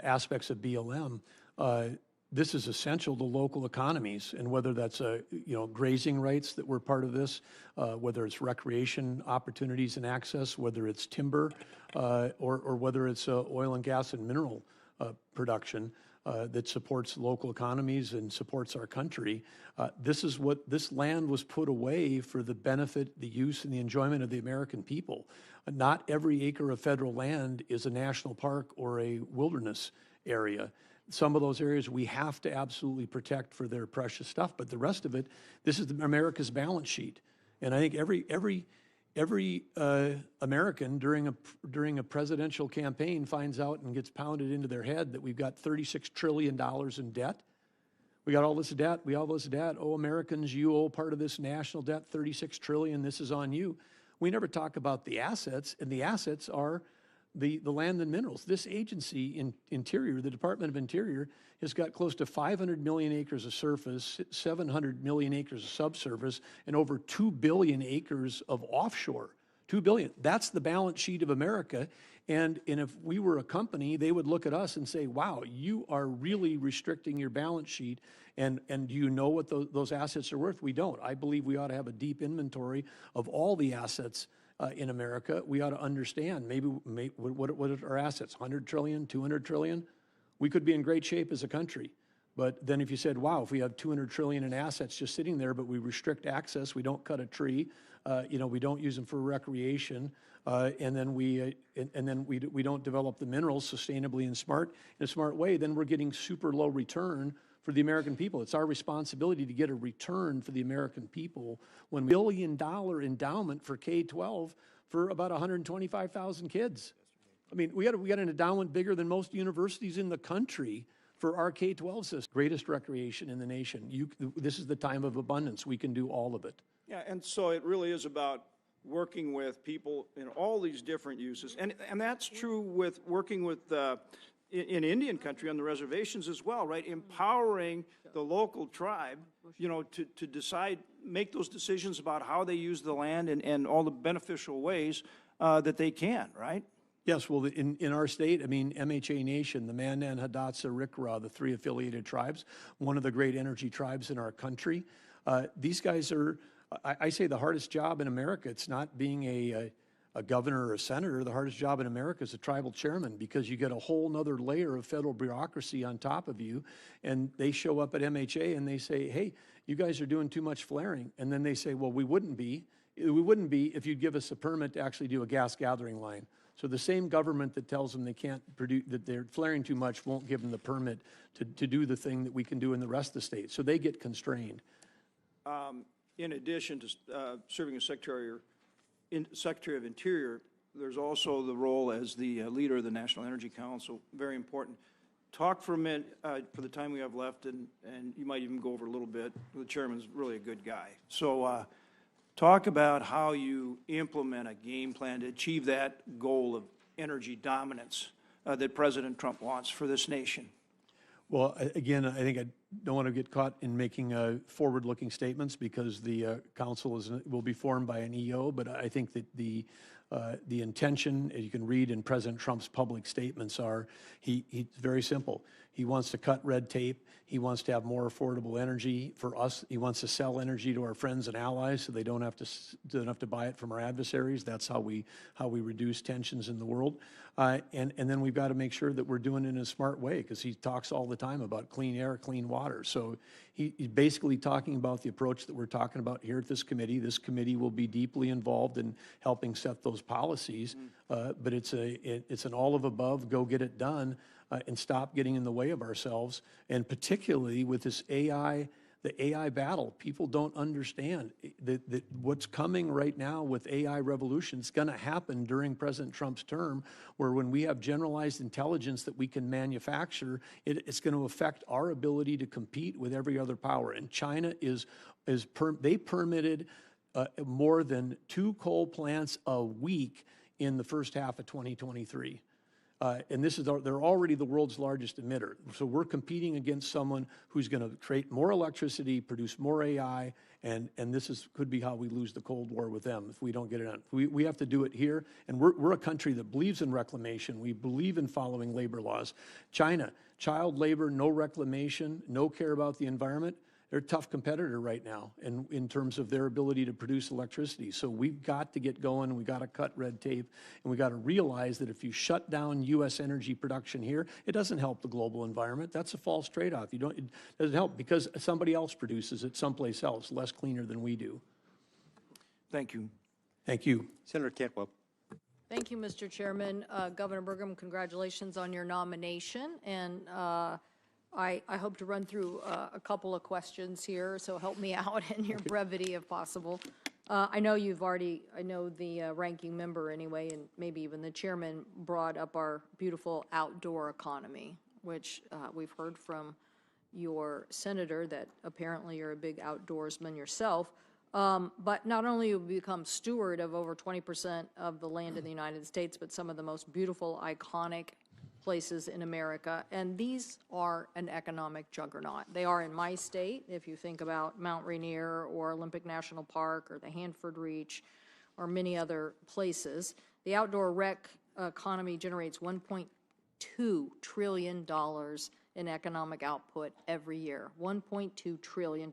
aspects of BLM, this is essential to local economies, and whether that's grazing rights that were part of this, whether it's recreation opportunities and access, whether it's timber, or whether it's oil and gas and mineral production that supports local economies and supports our country. This land was put away for the benefit, the use, and the enjoyment of the American people. Not every acre of federal land is a national park or a wilderness area. Some of those areas we have to absolutely protect for their precious stuff, but the rest of it, this is America's balance sheet. And I think every American during a presidential campaign finds out and gets pounded into their head that we've got $36 trillion in debt. We got all this debt. We all this debt. Oh, Americans, you owe part of this national debt, $36 trillion. This is on you. We never talk about the assets, and the assets are the land and minerals. This agency in Interior, the Department of Interior, has got close to 500 million acres of surface, 700 million acres of subsurface, and over 2 billion acres of offshore. 2 billion. That's the balance sheet of America. And if we were a company, they would look at us and say, wow, you are really restricting your balance sheet. And do you know what those assets are worth? We don't. I believe we ought to have a deep inventory of all the assets in America. We ought to understand what are our assets, 100 trillion, 200 trillion? We could be in great shape as a country. But then if you said, wow, if we have 200 trillion in assets just sitting there, but we restrict access, we don't cut a tree, we don't use them for recreation, and then we don't develop the minerals sustainably in a smart way, then we're getting super low return for the American people. It's our responsibility to get a return for the American people when $1 billion endowment for K-12 for about 125,000 kids. I mean, we got an endowment bigger than most universities in the country for our K-12 system. Greatest recreation in the nation. This is the time of abundance. We can do all of it. Yeah, and so it really is about working with people in all these different uses. And that's true with working with in Indian country on the reservations as well, right? Empowering the local tribe, to decide, make those decisions about how they use the land and all the beneficial ways that they can, right? Yes, well, in our state, I mean, MHA Nation, the Mandan, Hidatsa, Rikra, the 3 affiliated tribes, one of the great energy tribes in our country. These guys are, I say, the hardest job in America. It's not being a governor or a senator. The hardest job in America is a tribal chairman, because you get a whole nother layer of federal bureaucracy on top of you. And they show up at MHA and they say, hey, you guys are doing too much flaring. And then they say, well, we wouldn't be if you'd give us a permit to actually do a gas gathering line. So the same government that tells them they can't produce, that they're flaring too much, won't give them the permit to do the thing that we can do in the rest of the state. So they get constrained. In addition to serving as Secretary of Interior, there's also the role as the leader of the National Energy Council, very important. Talk for a minute, for the time we have left, and you might even go over a little bit. The chairman's really a good guy. So talk about how you implement a game plan to achieve that goal of energy dominance that President Trump wants for this nation. Well, again, I think I don't want to get caught in making forward-looking statements, because the council will be formed by an EO, but I think that the The intention, as you can read in President Trump's public statements, are he's very simple. He wants to cut red tape. He wants to have more affordable energy for us. He wants to sell energy to our friends and allies so they don't have to buy it from our adversaries. That's how we reduce tensions in the world. And then we've got to make sure that we're doing it in a smart way, because he talks all the time about clean air, clean water. So he's basically talking about the approach that we're talking about here at this committee. This committee will be deeply involved in helping set those policies, but it's an all of above, go get it done, and stop getting in the way of ourselves. And particularly with this AI, the AI battle, people don't understand that what's coming right now with AI revolution is going to happen during President Trump's term, where when we have generalized intelligence that we can manufacture, it's going to affect our ability to compete with every other power. And China they permitted more than 2 coal plants a week in the first half of 2023. And they're already the world's largest emitter. So we're competing against someone who's going to create more electricity, produce more AI, and this could be how we lose the Cold War with them if we don't get it on. We have to do it here, and we're a country that believes in reclamation. We believe in following labor laws. China, child labor, no reclamation, no care about the environment. They're a tough competitor right now in terms of their ability to produce electricity. So we've got to get going, we've got to cut red tape, and we've got to realize that if you shut down U.S. energy production here, it doesn't help the global environment. That's a false trade-off. It doesn't help because somebody else produces it someplace else, less cleaner than we do. Thank you. Thank you. Senator Cantwell. Thank you, Mr. Chairman. Governor Burgum, congratulations on your nomination. And I hope to run through a couple of questions here, so help me out in your brevity if possible. I know the ranking member anyway, and maybe even the chairman brought up our beautiful outdoor economy, which we've heard from your senator that apparently you're a big outdoorsman yourself. But not only have you become steward of over 20% of the land in the United States, but some of the most beautiful, iconic places in America, and these are an economic juggernaut. They are in my state, if you think about Mount Rainier or Olympic National Park or the Hanford Reach or many other places. The outdoor rec economy generates $1.2 trillion in economic output every year, $1.2 trillion,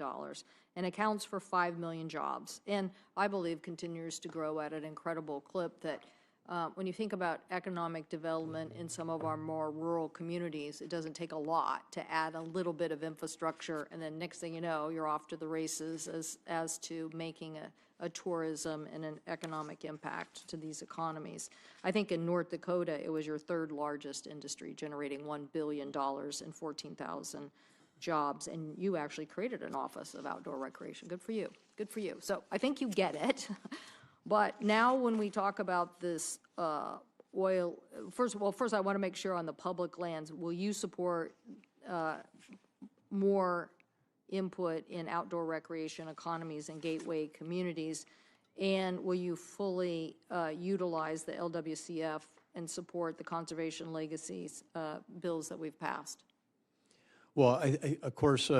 and accounts for 5 million jobs, and I believe continues to grow at an incredible clip that when you think about economic development in some of our more rural communities, it doesn't take a lot to add a little bit of infrastructure, and then next thing you know, you're off to the races as to making a tourism and an economic impact to these economies. I think in North Dakota, it was your 3rd largest industry, generating $1 billion and 14,000 jobs, and you actually created an office of outdoor recreation. Good for you. Good for you. So I think you get it. But now when we talk about this oil, first I want to make sure on the public lands, will you support more input in outdoor recreation economies and gateway communities? And will you fully utilize the LWCF and support the conservation legacies bills that we've passed? Well, of course,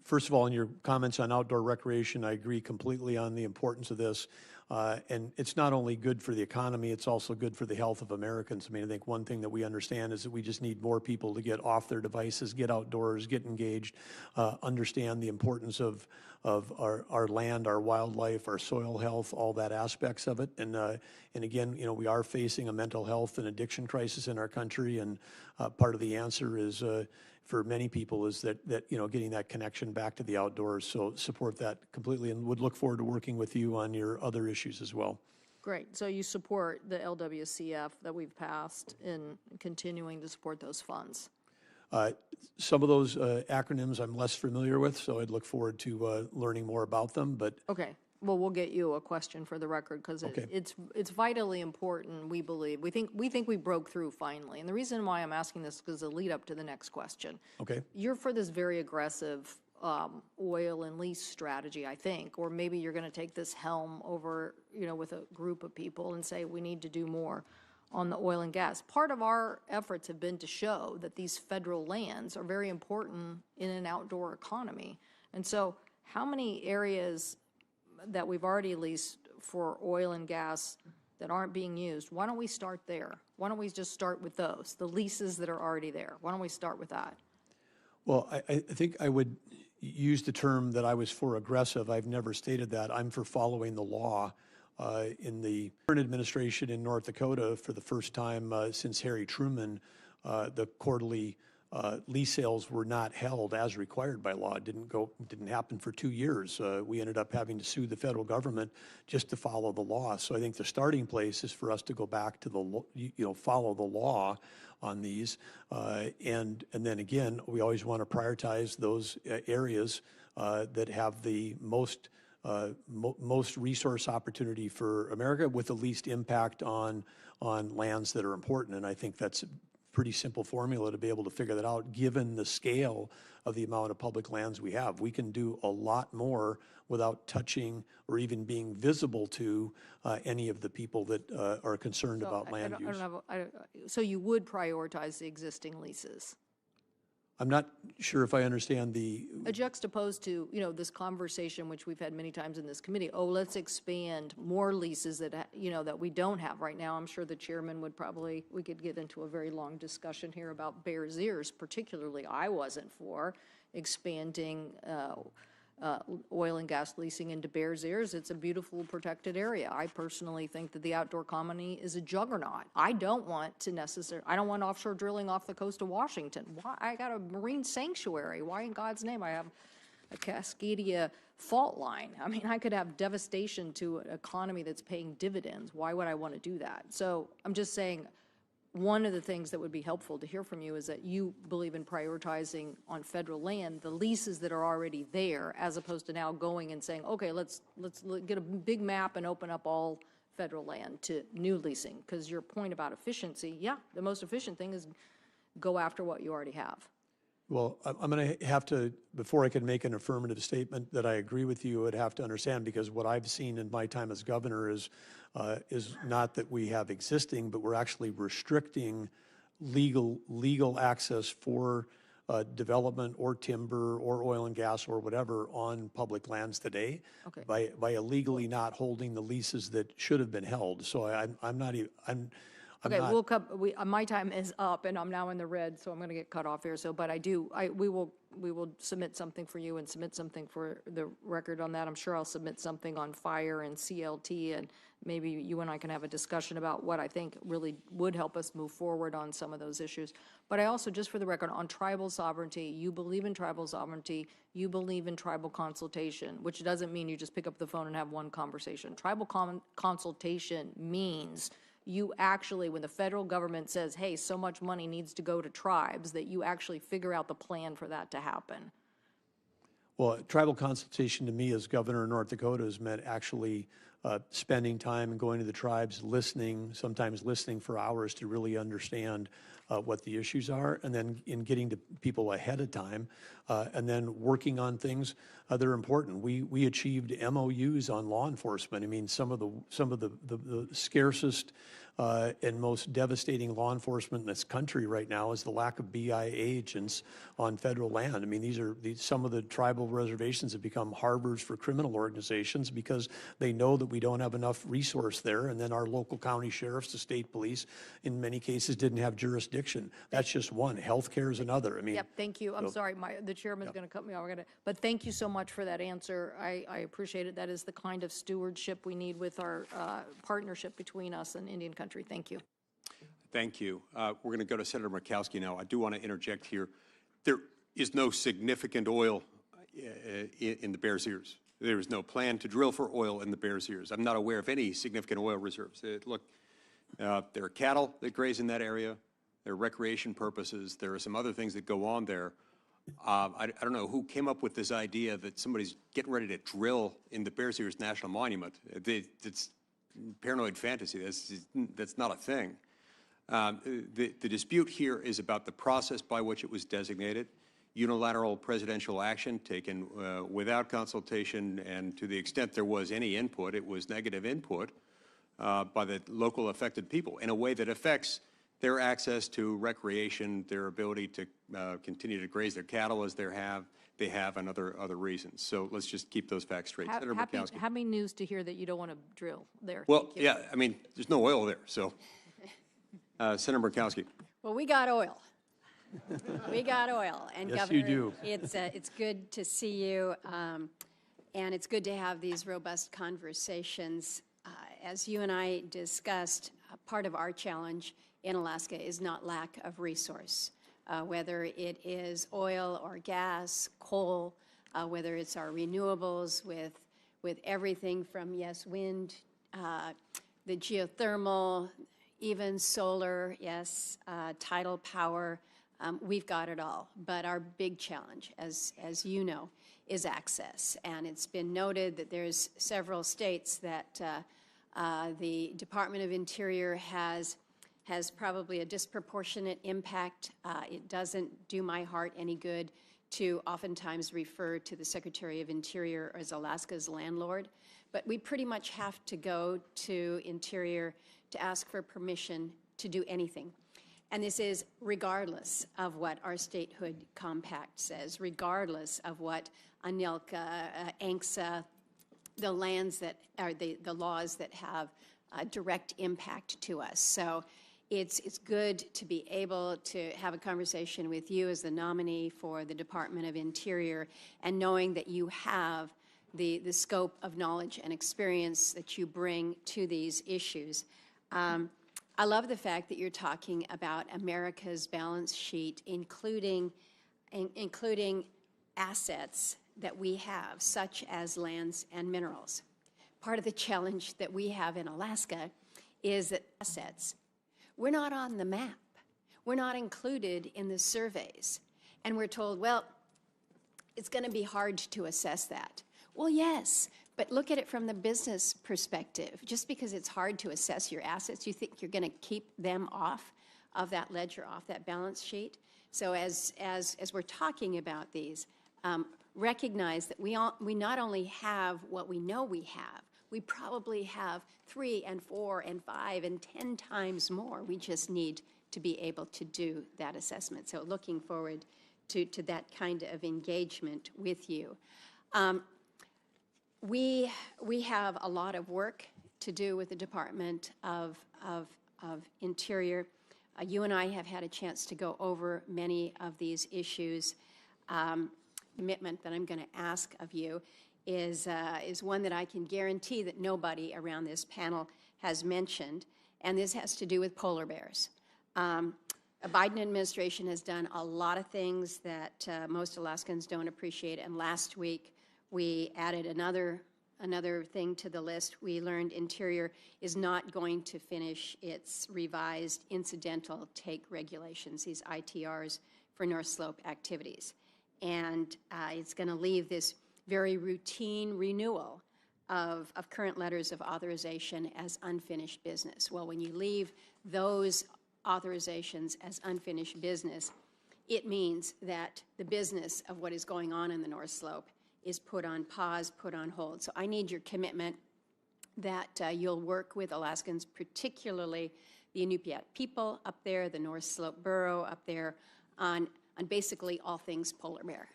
first of all, in your comments on outdoor recreation, I agree completely on the importance of this. And it's not only good for the economy, it's also good for the health of Americans. I mean, I think one thing that we understand is that we just need more people to get off their devices, get outdoors, get engaged, understand the importance of our land, our wildlife, our soil health, all that aspects of it. And again, we are facing a mental health and addiction crisis in our country, and part of the answer is for many people is that getting that connection back to the outdoors. So support that completely, and would look forward to working with you on your other issues as well. Great. So you support the LWCF that we've passed in continuing to support those funds? Some of those acronyms I'm less familiar with, so I'd look forward to learning more about them. But okay. Well, we'll get you a question for the record because it's vitally important, we believe. We think we broke through finally. And the reason why I'm asking this is because the lead up to the next question. Okay. You're for this very aggressive oil and lease strategy, I think, or maybe you're going to take this helm over, with a group of people and say we need to do more on the oil and gas. Part of our efforts have been to show that these federal lands are very important in an outdoor economy. And so how many areas that we've already leased for oil and gas that aren't being used, why don't we start there? Why don't we just start with those, the leases that are already there? Why don't we start with that? Well, I think I would use the term that I was for aggressive. I've never stated that. I'm for following the law. In the current administration in North Dakota, for the first time since Harry Truman, the quarterly lease sales were not held as required by law. It didn't happen for 2 years. We ended up having to sue the federal government just to follow the law. So I think the starting place is for us to go back to the follow the law on these, and then again, we always want to prioritize those areas that have the most resource opportunity for America with the least impact on lands that are important. And I think that's a pretty simple formula to be able to figure that out, given the scale of the amount of public lands we have. We can do a lot more without touching or even being visible to any of the people that are concerned about land use. So you would prioritize the existing leases? I'm not sure if I understand juxtaposed to, this conversation, which we've had many times in this committee, let's expand more leases that, that we don't have right now. I'm sure the chairman we could get into a very long discussion here about Bears Ears, particularly. I wasn't for expanding oil and gas leasing into Bears Ears. It's a beautiful protected area. I personally think that the outdoor economy is a juggernaut. I don't want offshore drilling off the coast of Washington. Why? I got a marine sanctuary. Why in God's name? I have a Cascadia fault line. I mean, I could have devastation to an economy that's paying dividends. Why would I want to do that? So I'm just saying, one of the things that would be helpful to hear from you is that you believe in prioritizing on federal land the leases that are already there, as opposed to now going and saying, okay, let's get a big map and open up all federal land to new leasing. Because your point about efficiency, yeah, the most efficient thing is go after what you already have. Well, I'm going to have to, before I can make an affirmative statement that I agree with you, I'd have to understand, because what I've seen in my time as governor is not that we have existing, but we're actually restricting legal access for development or timber or oil and gas or whatever on public lands today, Okay. by illegally not holding the leases that should have been held. So I'm not even, Okay, we'll come, my time is up, and I'm now in the red, so I'm going to get cut off here. So, but we will submit something for you and submit something for the record on that. I'm sure I'll submit something on fire and CLT, and maybe you and I can have a discussion about what I think really would help us move forward on some of those issues. But I also, just for the record, on tribal sovereignty, you believe in tribal sovereignty, you believe in tribal consultation, which doesn't mean you just pick up the phone and have one conversation. Tribal consultation means you actually, when the federal government says, hey, so much money needs to go to tribes, that you actually figure out the plan for that to happen. Well, tribal consultation to me as governor of North Dakota has meant actually spending time and going to the tribes, listening, sometimes listening for hours to really understand what the issues are, and then in getting to people ahead of time, and then working on things that are important. We achieved MOUs on law enforcement. I mean, some of the scarcest and most devastating law enforcement in this country right now is the lack of BIA agents on federal land. I mean, some of the tribal reservations have become harbors for criminal organizations because they know that we don't have enough resource there, and then our local county sheriffs, the state police, in many cases didn't have jurisdiction. That's just one. Healthcare is another. I mean. Yep, thank you. I'm sorry, the chairman's going to cut me off. But thank you so much for that answer. I appreciate it. That is the kind of stewardship we need with our partnership between us and Indian country. Thank you. Thank you. We're going to go to Senator Murkowski now. I do want to interject here. There is no significant oil in the Bears Ears. There is no plan to drill for oil in the Bears Ears. I'm not aware of any significant oil reserves. Look, there are cattle that graze in that area. There are recreation purposes. There are some other things that go on there. I don't know who came up with this idea that somebody's getting ready to drill in the Bears Ears National Monument. It's paranoid fantasy. That's not a thing. The dispute here is about the process by which it was designated. Unilateral presidential action taken without consultation, and to the extent there was any input, it was negative input by the local affected people in a way that affects their access to recreation, their ability to continue to graze their cattle as they they have and other reasons. So let's just keep those facts straight. Senator Murkowski. Happy news to hear that you don't want to drill there. Well, Thank you. yeah, I mean, there's no oil there, so. Senator Murkowski. Well, we got oil. We got oil. And Yes, Governor, you do. It's good to see you, and it's good to have these robust conversations. As you and I discussed, part of our challenge in Alaska is not lack of resource, whether it is oil or gas, coal, whether it's our renewables with everything from, yes, wind, the geothermal, even solar, yes, tidal power. We've got it all. But our big challenge, as you know, is access. And it's been noted that there's several states that the Department of Interior has probably a disproportionate impact. It doesn't do my heart any good to oftentimes refer to the Secretary of Interior as Alaska's landlord. But we pretty much have to go to Interior to ask for permission to do anything. And this is regardless of what our statehood compact says, regardless of what ANILCA, ANCSA, the lands that are the laws that have direct impact to us. So it's good to be able to have a conversation with you as the nominee for the Department of Interior, and knowing that you have the scope of knowledge and experience that you bring to these issues. I love the fact that you're talking about America's balance sheet, including assets that we have, such as lands and minerals. Part of the challenge that we have in Alaska is that assets, we're not on the map. We're not included in the surveys. And we're told, well, it's going to be hard to assess that. Well, yes, but look at it from the business perspective. Just because it's hard to assess your assets, you think you're going to keep them off of that ledger, off that balance sheet? So as we're talking about these, recognize that we not only have what we know we have, we probably have 3 and 4 and 5 and 10 times more. We just need to be able to do that assessment. So looking forward to that kind of engagement with you. We have a lot of work to do with the Department of Interior. You and I have had a chance to go over many of these issues. Commitment that I'm going to ask of you is one that I can guarantee that nobody around this panel has mentioned, and this has to do with polar bears. The Biden administration has done a lot of things that most Alaskans don't appreciate, and last week we added another thing to the list. We learned Interior is not going to finish its revised incidental take regulations, these ITRs, for North Slope activities. And it's going to leave this very routine renewal of current letters of authorization as unfinished business. Well, when you leave those authorizations as unfinished business, it means that the business of what is going on in the North Slope is put on pause, put on hold. So I need your commitment that you'll work with Alaskans, particularly the Inupiat people up there, the North Slope Borough up there, on basically all things polar bear.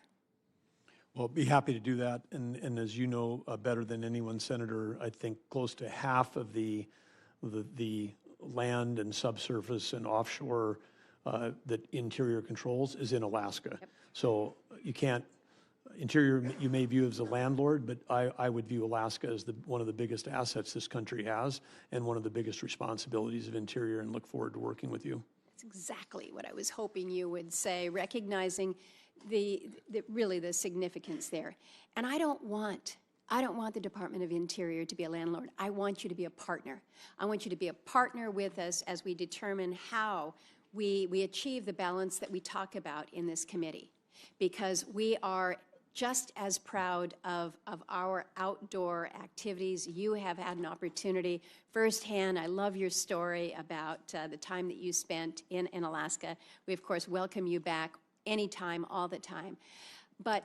Well, be happy to do that. And as you know better than anyone, Senator, I think close to half of the land and subsurface and offshore that Interior controls is in Alaska. Yep. So you can't, Interior you may view as a landlord, but I would view Alaska as one of the biggest assets this country has and one of the biggest responsibilities of Interior, and look forward to working with you. That's exactly what I was hoping you would say, recognizing really the significance there. And I don't want the Department of Interior to be a landlord. I want you to be a partner. I want you to be a partner with us as we determine how we achieve the balance that we talk about in this committee, because we are just as proud of our outdoor activities. You have had an opportunity firsthand. I love your story about the time that you spent in Alaska. We, of course, welcome you back anytime, all the time. But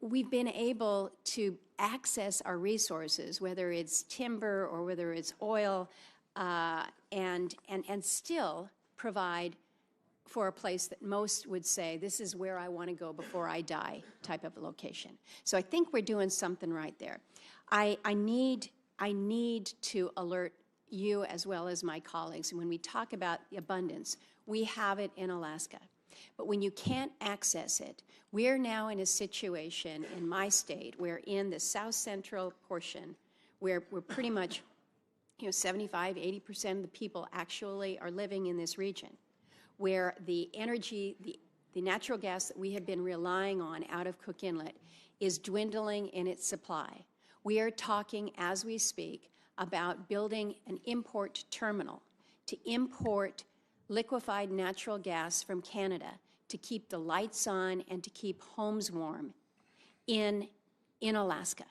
we've been able to access our resources, whether it's timber or whether it's oil, and still provide for a place that most would say, this is where I want to go before I die type of a location. So I think we're doing something right there. I need to alert you as well as my colleagues. When we talk about the abundance, we have it in Alaska. But when you can't access it, we're now in a situation in my state where in the south central portion, where we're pretty much 75, 80% of the people actually are living in this region, where the energy, the natural gas that we have been relying on out of Cook Inlet is dwindling in its supply. We are talking, as we speak, about building an import terminal to import liquefied natural gas from Canada to keep the lights on and to keep homes warm in Alaska,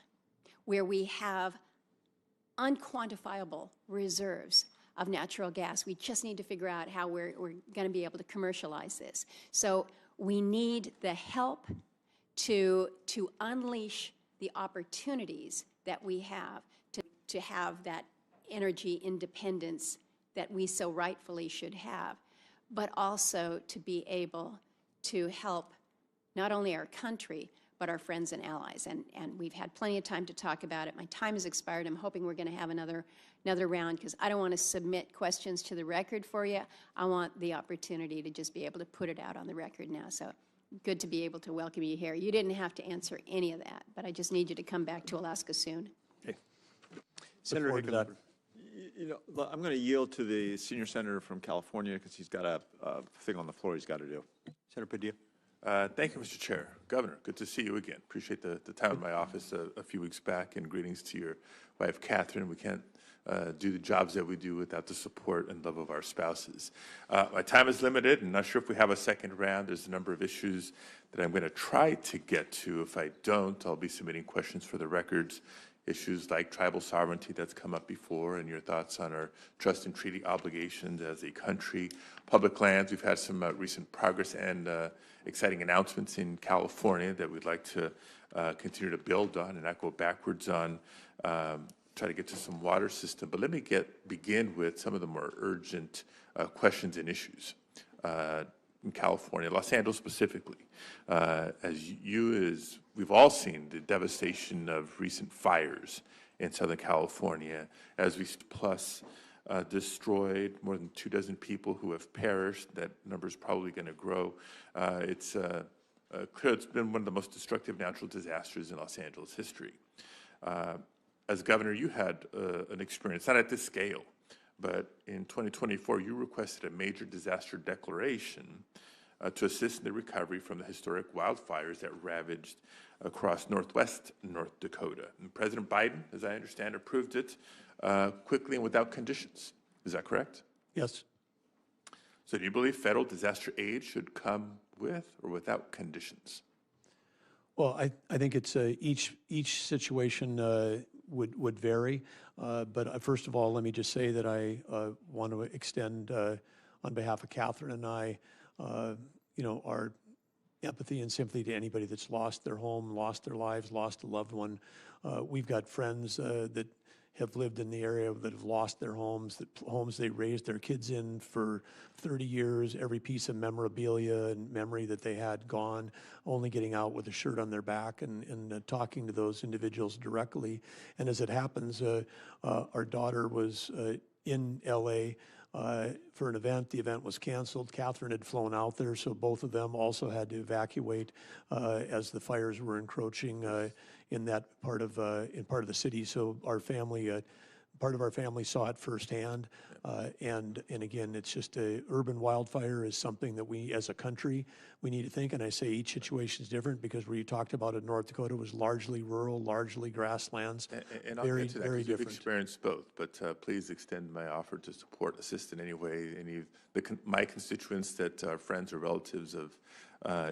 where we have unquantifiable reserves of natural gas. We just need to figure out how we're going to be able to commercialize this. So we need the help to unleash the opportunities that we have to have that energy independence that we so rightfully should have, but also to be able to help not only our country, but our friends and allies. And we've had plenty of time to talk about it. My time has expired. I'm hoping we're going to have another round, because I don't want to submit questions to the record for you. I want the opportunity to just be able to put it out on the record now. So good to be able to welcome you here. You didn't have to answer any of that, but I just need you to come back to Alaska soon. Senator forward to that. Hickenlooper. I'm going to yield to the senior senator from California because he's got a thing on the floor he's got to do. Senator Padilla. Thank you, Mr. Chair. Governor, good to see you again. Appreciate the time in my office a few weeks back, and greetings to your wife, Catherine. We can't do the jobs that we do without the support and love of our spouses. My time is limited, and not sure if we have a second round. There's a number of issues that I'm going to try to get to. If I don't, I'll be submitting questions for the records. Issues like tribal sovereignty that's come up before, and your thoughts on our trust and treaty obligations as a country. Public lands, we've had some recent progress and exciting announcements in California that we'd like to continue to build on and not go backwards on. Try to get to some water system. But let me begin with some of the more urgent questions and issues in California, Los Angeles specifically. We've all seen the devastation of recent fires in Southern California, as we plus destroyed more than 24 people who have perished. That number is probably going to grow. It's clear it's been one of the most destructive natural disasters in Los Angeles history. As governor, you had an experience, not at this scale, but in 2024, you requested a major disaster declaration to assist in the recovery from the historic wildfires that ravaged across northwest North Dakota. And President Biden, as I understand, approved it quickly and without conditions. Is that correct? Yes. So do you believe federal disaster aid should come with or without conditions? Well, I think it's each situation would vary. But first of all, let me just say that I want to extend on behalf of Catherine and I, our empathy and sympathy to anybody that's lost their home, lost their lives, lost a loved one. We've got friends that have lived in the area that have lost their homes, homes they raised their kids in for 30 years, every piece of memorabilia and memory that they had gone, only getting out with a shirt on their back and talking to those individuals directly. And as it happens, our daughter was in L.A. For an event. The event was canceled. Catherine had flown out there, so both of them also had to evacuate as the fires were encroaching in that part of the city. So our family, part of our family saw it firsthand. And again, it's just urban wildfire is something that we, as a country, we need to think. And I say each situation is different because where you talked about in North Dakota was largely rural, largely grasslands. And I'll get to that because you've experienced both. But please extend my offer to support, assist in any way, any of my constituents that are friends or relatives of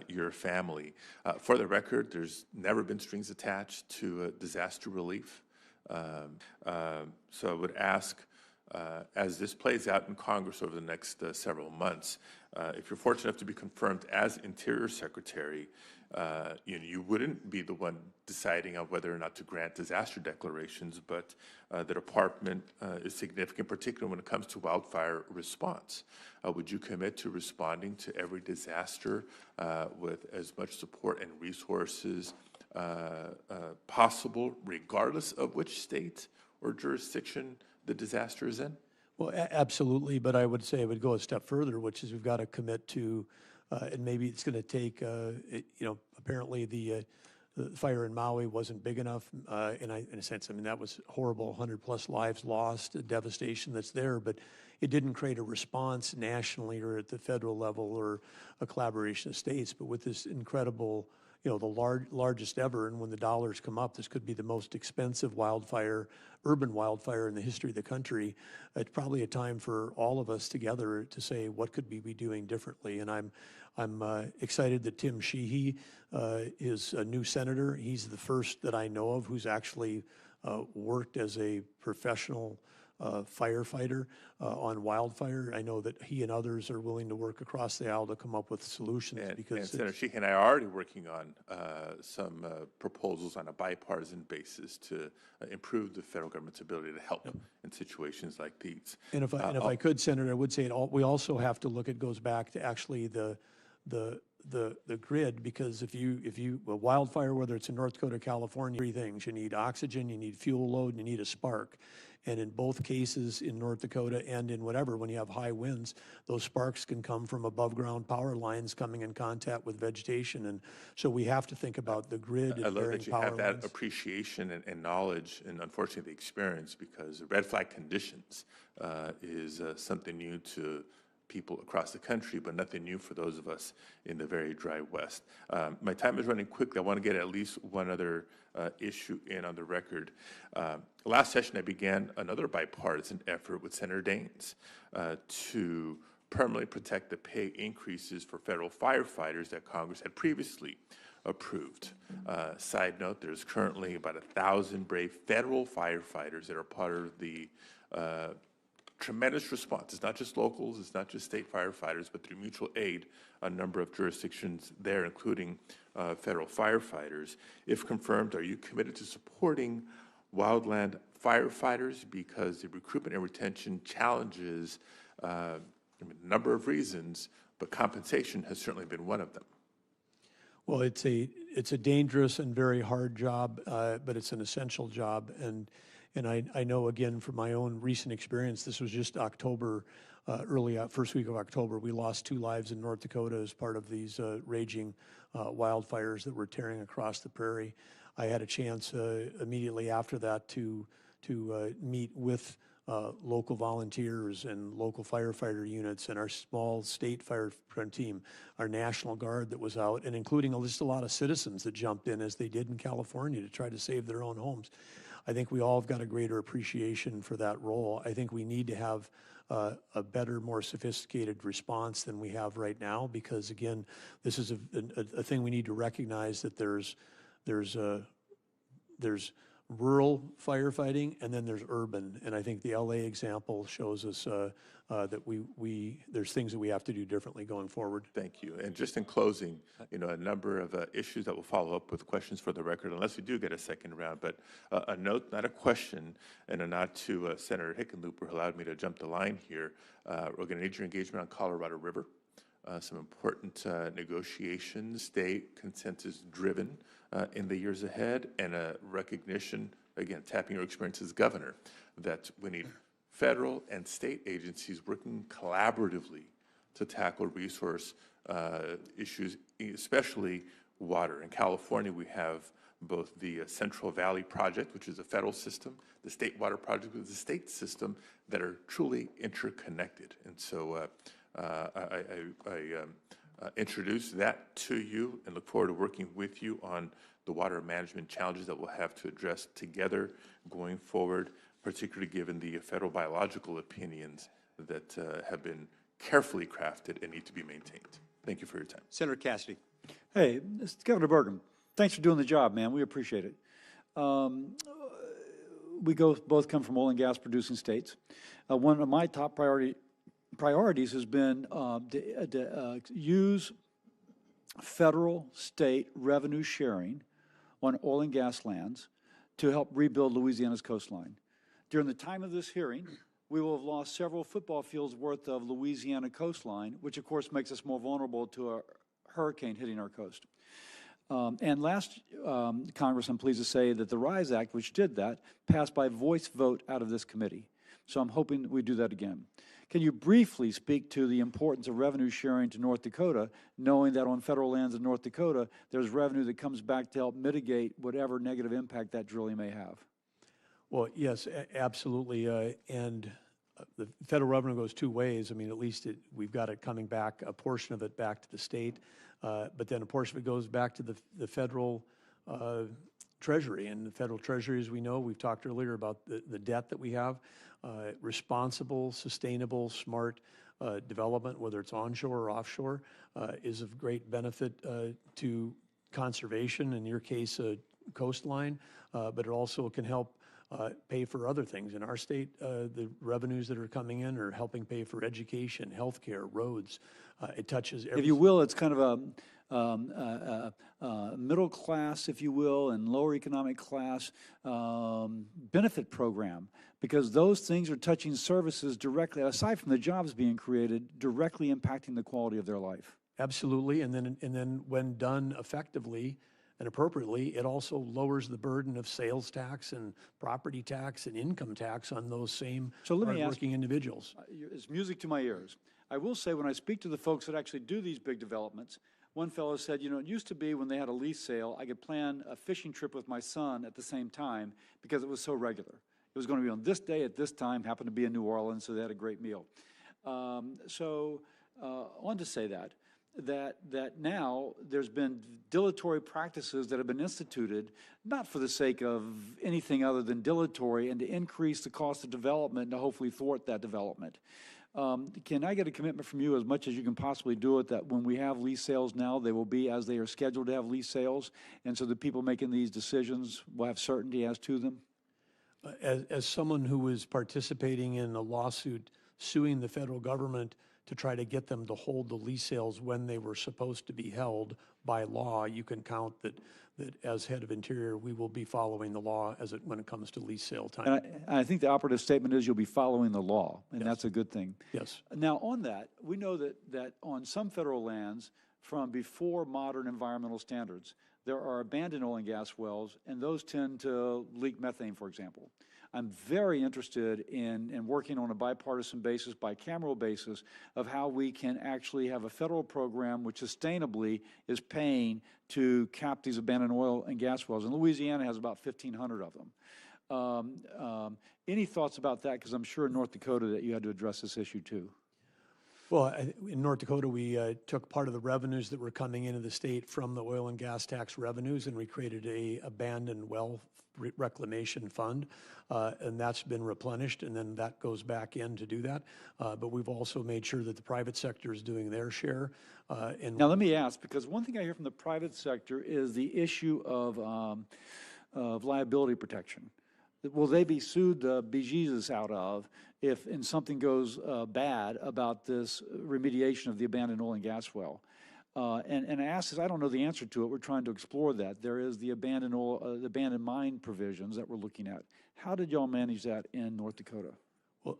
your family. For the record, there's never been strings attached to disaster relief. So I would ask, as this plays out in Congress over the next several months, if you're fortunate enough to be confirmed as Interior Secretary, you wouldn't be the one deciding on whether or not to grant disaster declarations, but the department is significant, particularly when it comes to wildfire response. Would you commit to responding to every disaster with as much support and resources possible, regardless of which state or jurisdiction the disaster is in? Well, absolutely, but I would say I would go a step further, which is we've got to commit to, and maybe it's going to take, apparently the fire in Maui wasn't big enough, in a sense. I mean, that was horrible, 100+ lives lost, devastation that's there, but it didn't create a response nationally or at the federal level or a collaboration of states. But with this incredible, the largest ever, and when the dollars come up, this could be the most expensive wildfire, urban wildfire in the history of the country. It's probably a time for all of us together to say, what could we be doing differently? And I'm excited that Tim Sheehy is a new senator. He's the first that I know of who's actually worked as a professional firefighter on wildfire. I know that he and others are willing to work across the aisle to come up with solutions. And Senator Sheehan and I are already working on some proposals on a bipartisan basis to improve the federal government's ability to help in situations like these. And if I could, Senator, I would say we also have to look. It goes back to actually the grid, because if you a wildfire, whether it's in North Dakota or California, three things: you need oxygen, you need fuel load, and you need a spark. And in both cases, in North Dakota and in whatever, when you have high winds, those sparks can come from above ground power lines coming in contact with vegetation. And so we have to think about the grid. I love that you have that appreciation and knowledge, and unfortunately the experience, because red flag conditions is something new to people across the country, but nothing new for those of us in the very dry West. My time is running quickly. I want to get at least one other issue in on the record. Last session, I began another bipartisan effort with Senator Daines to permanently protect the pay increases for federal firefighters that Congress had previously approved. Side note, there's currently about 1,000 brave federal firefighters that are part of the tremendous response. It's not just locals, it's not just state firefighters, but through mutual aid, a number of jurisdictions there, including federal firefighters. If confirmed, are you committed to supporting wildland firefighters? Because the recruitment and retention challenges a number of reasons, but compensation has certainly been one of them. Well, it's a dangerous and very hard job, but it's an essential job. And I know, again, from my own recent experience, this was just October, first week of October, we lost 2 lives in North Dakota as part of these raging wildfires that were tearing across the prairie. I had a chance immediately after that to meet with local volunteers and local firefighter units and our small state fire team, our National Guard that was out, and including just a lot of citizens that jumped in, as they did in California, to try to save their own homes. I think we all have got a greater appreciation for that role. I think we need to have a better, more sophisticated response than we have right now, because again, this is a thing we need to recognize, that there's rural firefighting and then there's urban. And I think the LA example shows us that there's things that we have to do differently going forward. Thank you. And just in closing, a number of issues that will follow up with questions for the record, unless we do get a second round, but a note, not a question, and a nod to Senator Hickenlooper, who allowed me to jump the line here. We're going to need your engagement on Colorado River. Some important negotiations, stay consensus-driven in the years ahead, and a recognition, again, tapping your experience as governor, that we need federal and state agencies working collaboratively to tackle resource issues, especially water. In California, we have both the Central Valley Project, which is a federal system, the State Water Project, which is a state system, that are truly interconnected. And so I introduce that to you and look forward to working with you on the water management challenges that we'll have to address together going forward, particularly given the federal biological opinions that have been carefully crafted and need to be maintained. Thank you for your time. Senator Cassidy. Hey, this is Governor Burgum. Thanks for doing the job, man. We appreciate it. We both come from oil and gas producing states. One of my top priorities has been to use federal, state revenue sharing on oil and gas lands to help rebuild Louisiana's coastline. During the time of this hearing, we will have lost several football fields worth of Louisiana coastline, which of course makes us more vulnerable to a hurricane hitting our coast. And last Congress, I'm pleased to say that the RISE Act, which did that, passed by voice vote out of this committee. So I'm hoping that we do that again. Can you briefly speak to the importance of revenue sharing to North Dakota, knowing that on federal lands in North Dakota, there's revenue that comes back to help mitigate whatever negative impact that drilling may have? Well, yes, absolutely. And the federal revenue goes two ways. I mean, at least we've got it coming back, a portion of it back to the state, but then a portion of it goes back to the federal Treasury. And the federal Treasury, as we know, we've talked earlier about the debt that we have. Responsible, sustainable, smart development, whether it's onshore or offshore, is of great benefit to conservation, in your case, coastline, but it also can help pay for other things. In our state, the revenues that are coming in are helping pay for education, healthcare, roads. It touches every... If you will, it's kind of a middle class, if you will, and lower economic class benefit program, because those things are touching services directly, aside from the jobs being created, directly impacting the quality of their life. Absolutely, and then when done effectively and appropriately, it also lowers the burden of sales tax and property tax and income tax on those same hardworking individuals. It's music to my ears. I will say, when I speak to the folks that actually do these big developments, one fellow said, you know, it used to be when they had a lease sale, I could plan a fishing trip with my son at the same time because it was so regular. It was going to be on this day at this time, happened to be in New Orleans, so they had a great meal. I want to say that now there's been dilatory practices that have been instituted, not for the sake of anything other than dilatory and to increase the cost of development and to hopefully thwart that development. Can I get a commitment from you, as much as you can possibly do it, that when we have lease sales now, they will be as they are scheduled to have lease sales, and so the people making these decisions will have certainty as to them? As someone who was participating in a lawsuit suing the federal government to try to get them to hold the lease sales when they were supposed to be held by law, you can count that as head of Interior, we will be following the law when it comes to lease sale time. And I think the operative statement is you'll be following the law, and that's a good thing. Yes. Now, on that, we know that on some federal lands, from before modern environmental standards, there are abandoned oil and gas wells, and those tend to leak methane, for example. I'm very interested in working on a bipartisan basis, bicameral basis, of how we can actually have a federal program which sustainably is paying to cap these abandoned oil and gas wells. And Louisiana has about 1,500 of them. Any thoughts about that? Because I'm sure in North Dakota that you had to address this issue too. Well, in North Dakota, we took part of the revenues that were coming into the state from the oil and gas tax revenues, and we created a abandoned well reclamation fund, and that's been replenished, and then that goes back in to do that. But we've also made sure that the private sector is doing their share. Now, let me ask, because one thing I hear from the private sector is the issue of liability protection. Will they be sued the bejesus out of if something goes bad about this remediation of the abandoned oil and gas well? And I ask this, I don't know the answer to it. We're trying to explore that. There is the abandoned mine provisions that we're looking at. How did y'all manage that in North Dakota? Well,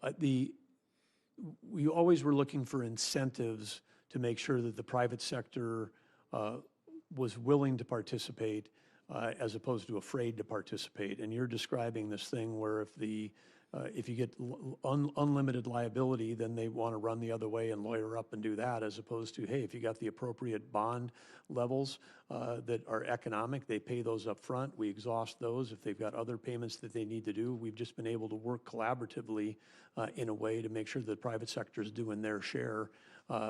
we always were looking for incentives to make sure that the private sector was willing to participate as opposed to afraid to participate. And you're describing this thing where if you get unlimited liability, then they want to run the other way and lawyer up and do that, as opposed to, hey, if you got the appropriate bond levels that are economic, they pay those up front. We exhaust those. If they've got other payments that they need to do, we've just been able to work collaboratively in a way to make sure that the private sector is doing their share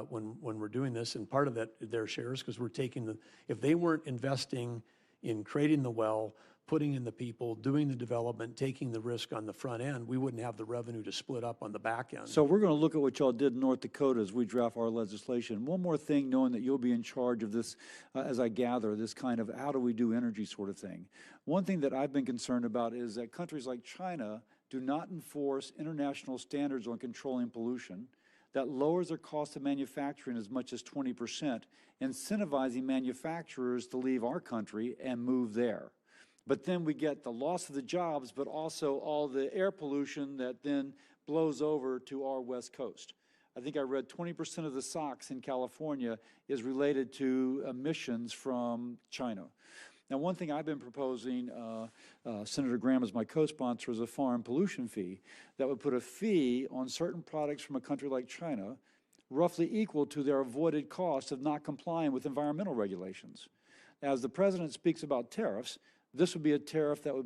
when we're doing this. And part of that, their shares, because we're taking if they weren't investing in creating the well, putting in the people, doing the development, taking the risk on the front end, we wouldn't have the revenue to split up on the back end. So we're going to look at what y'all did in North Dakota as we draft our legislation. One more thing, knowing that you'll be in charge of this, as I gather, this kind of how do we do energy sort of thing. One thing that I've been concerned about is that countries like China do not enforce international standards on controlling pollution. that lowers their cost of manufacturing as much as 20%, incentivizing manufacturers to leave our country and move there. But then we get the loss of the jobs, but also all the air pollution that then blows over to our West Coast. I think I read 20% of the SOx in California is related to emissions from China. Now, one thing I've been proposing, Senator Graham is my co-sponsor, is a foreign pollution fee that would put a fee on certain products from a country like China roughly equal to their avoided cost of not complying with environmental regulations. As the president speaks about tariffs, this would be a tariff that would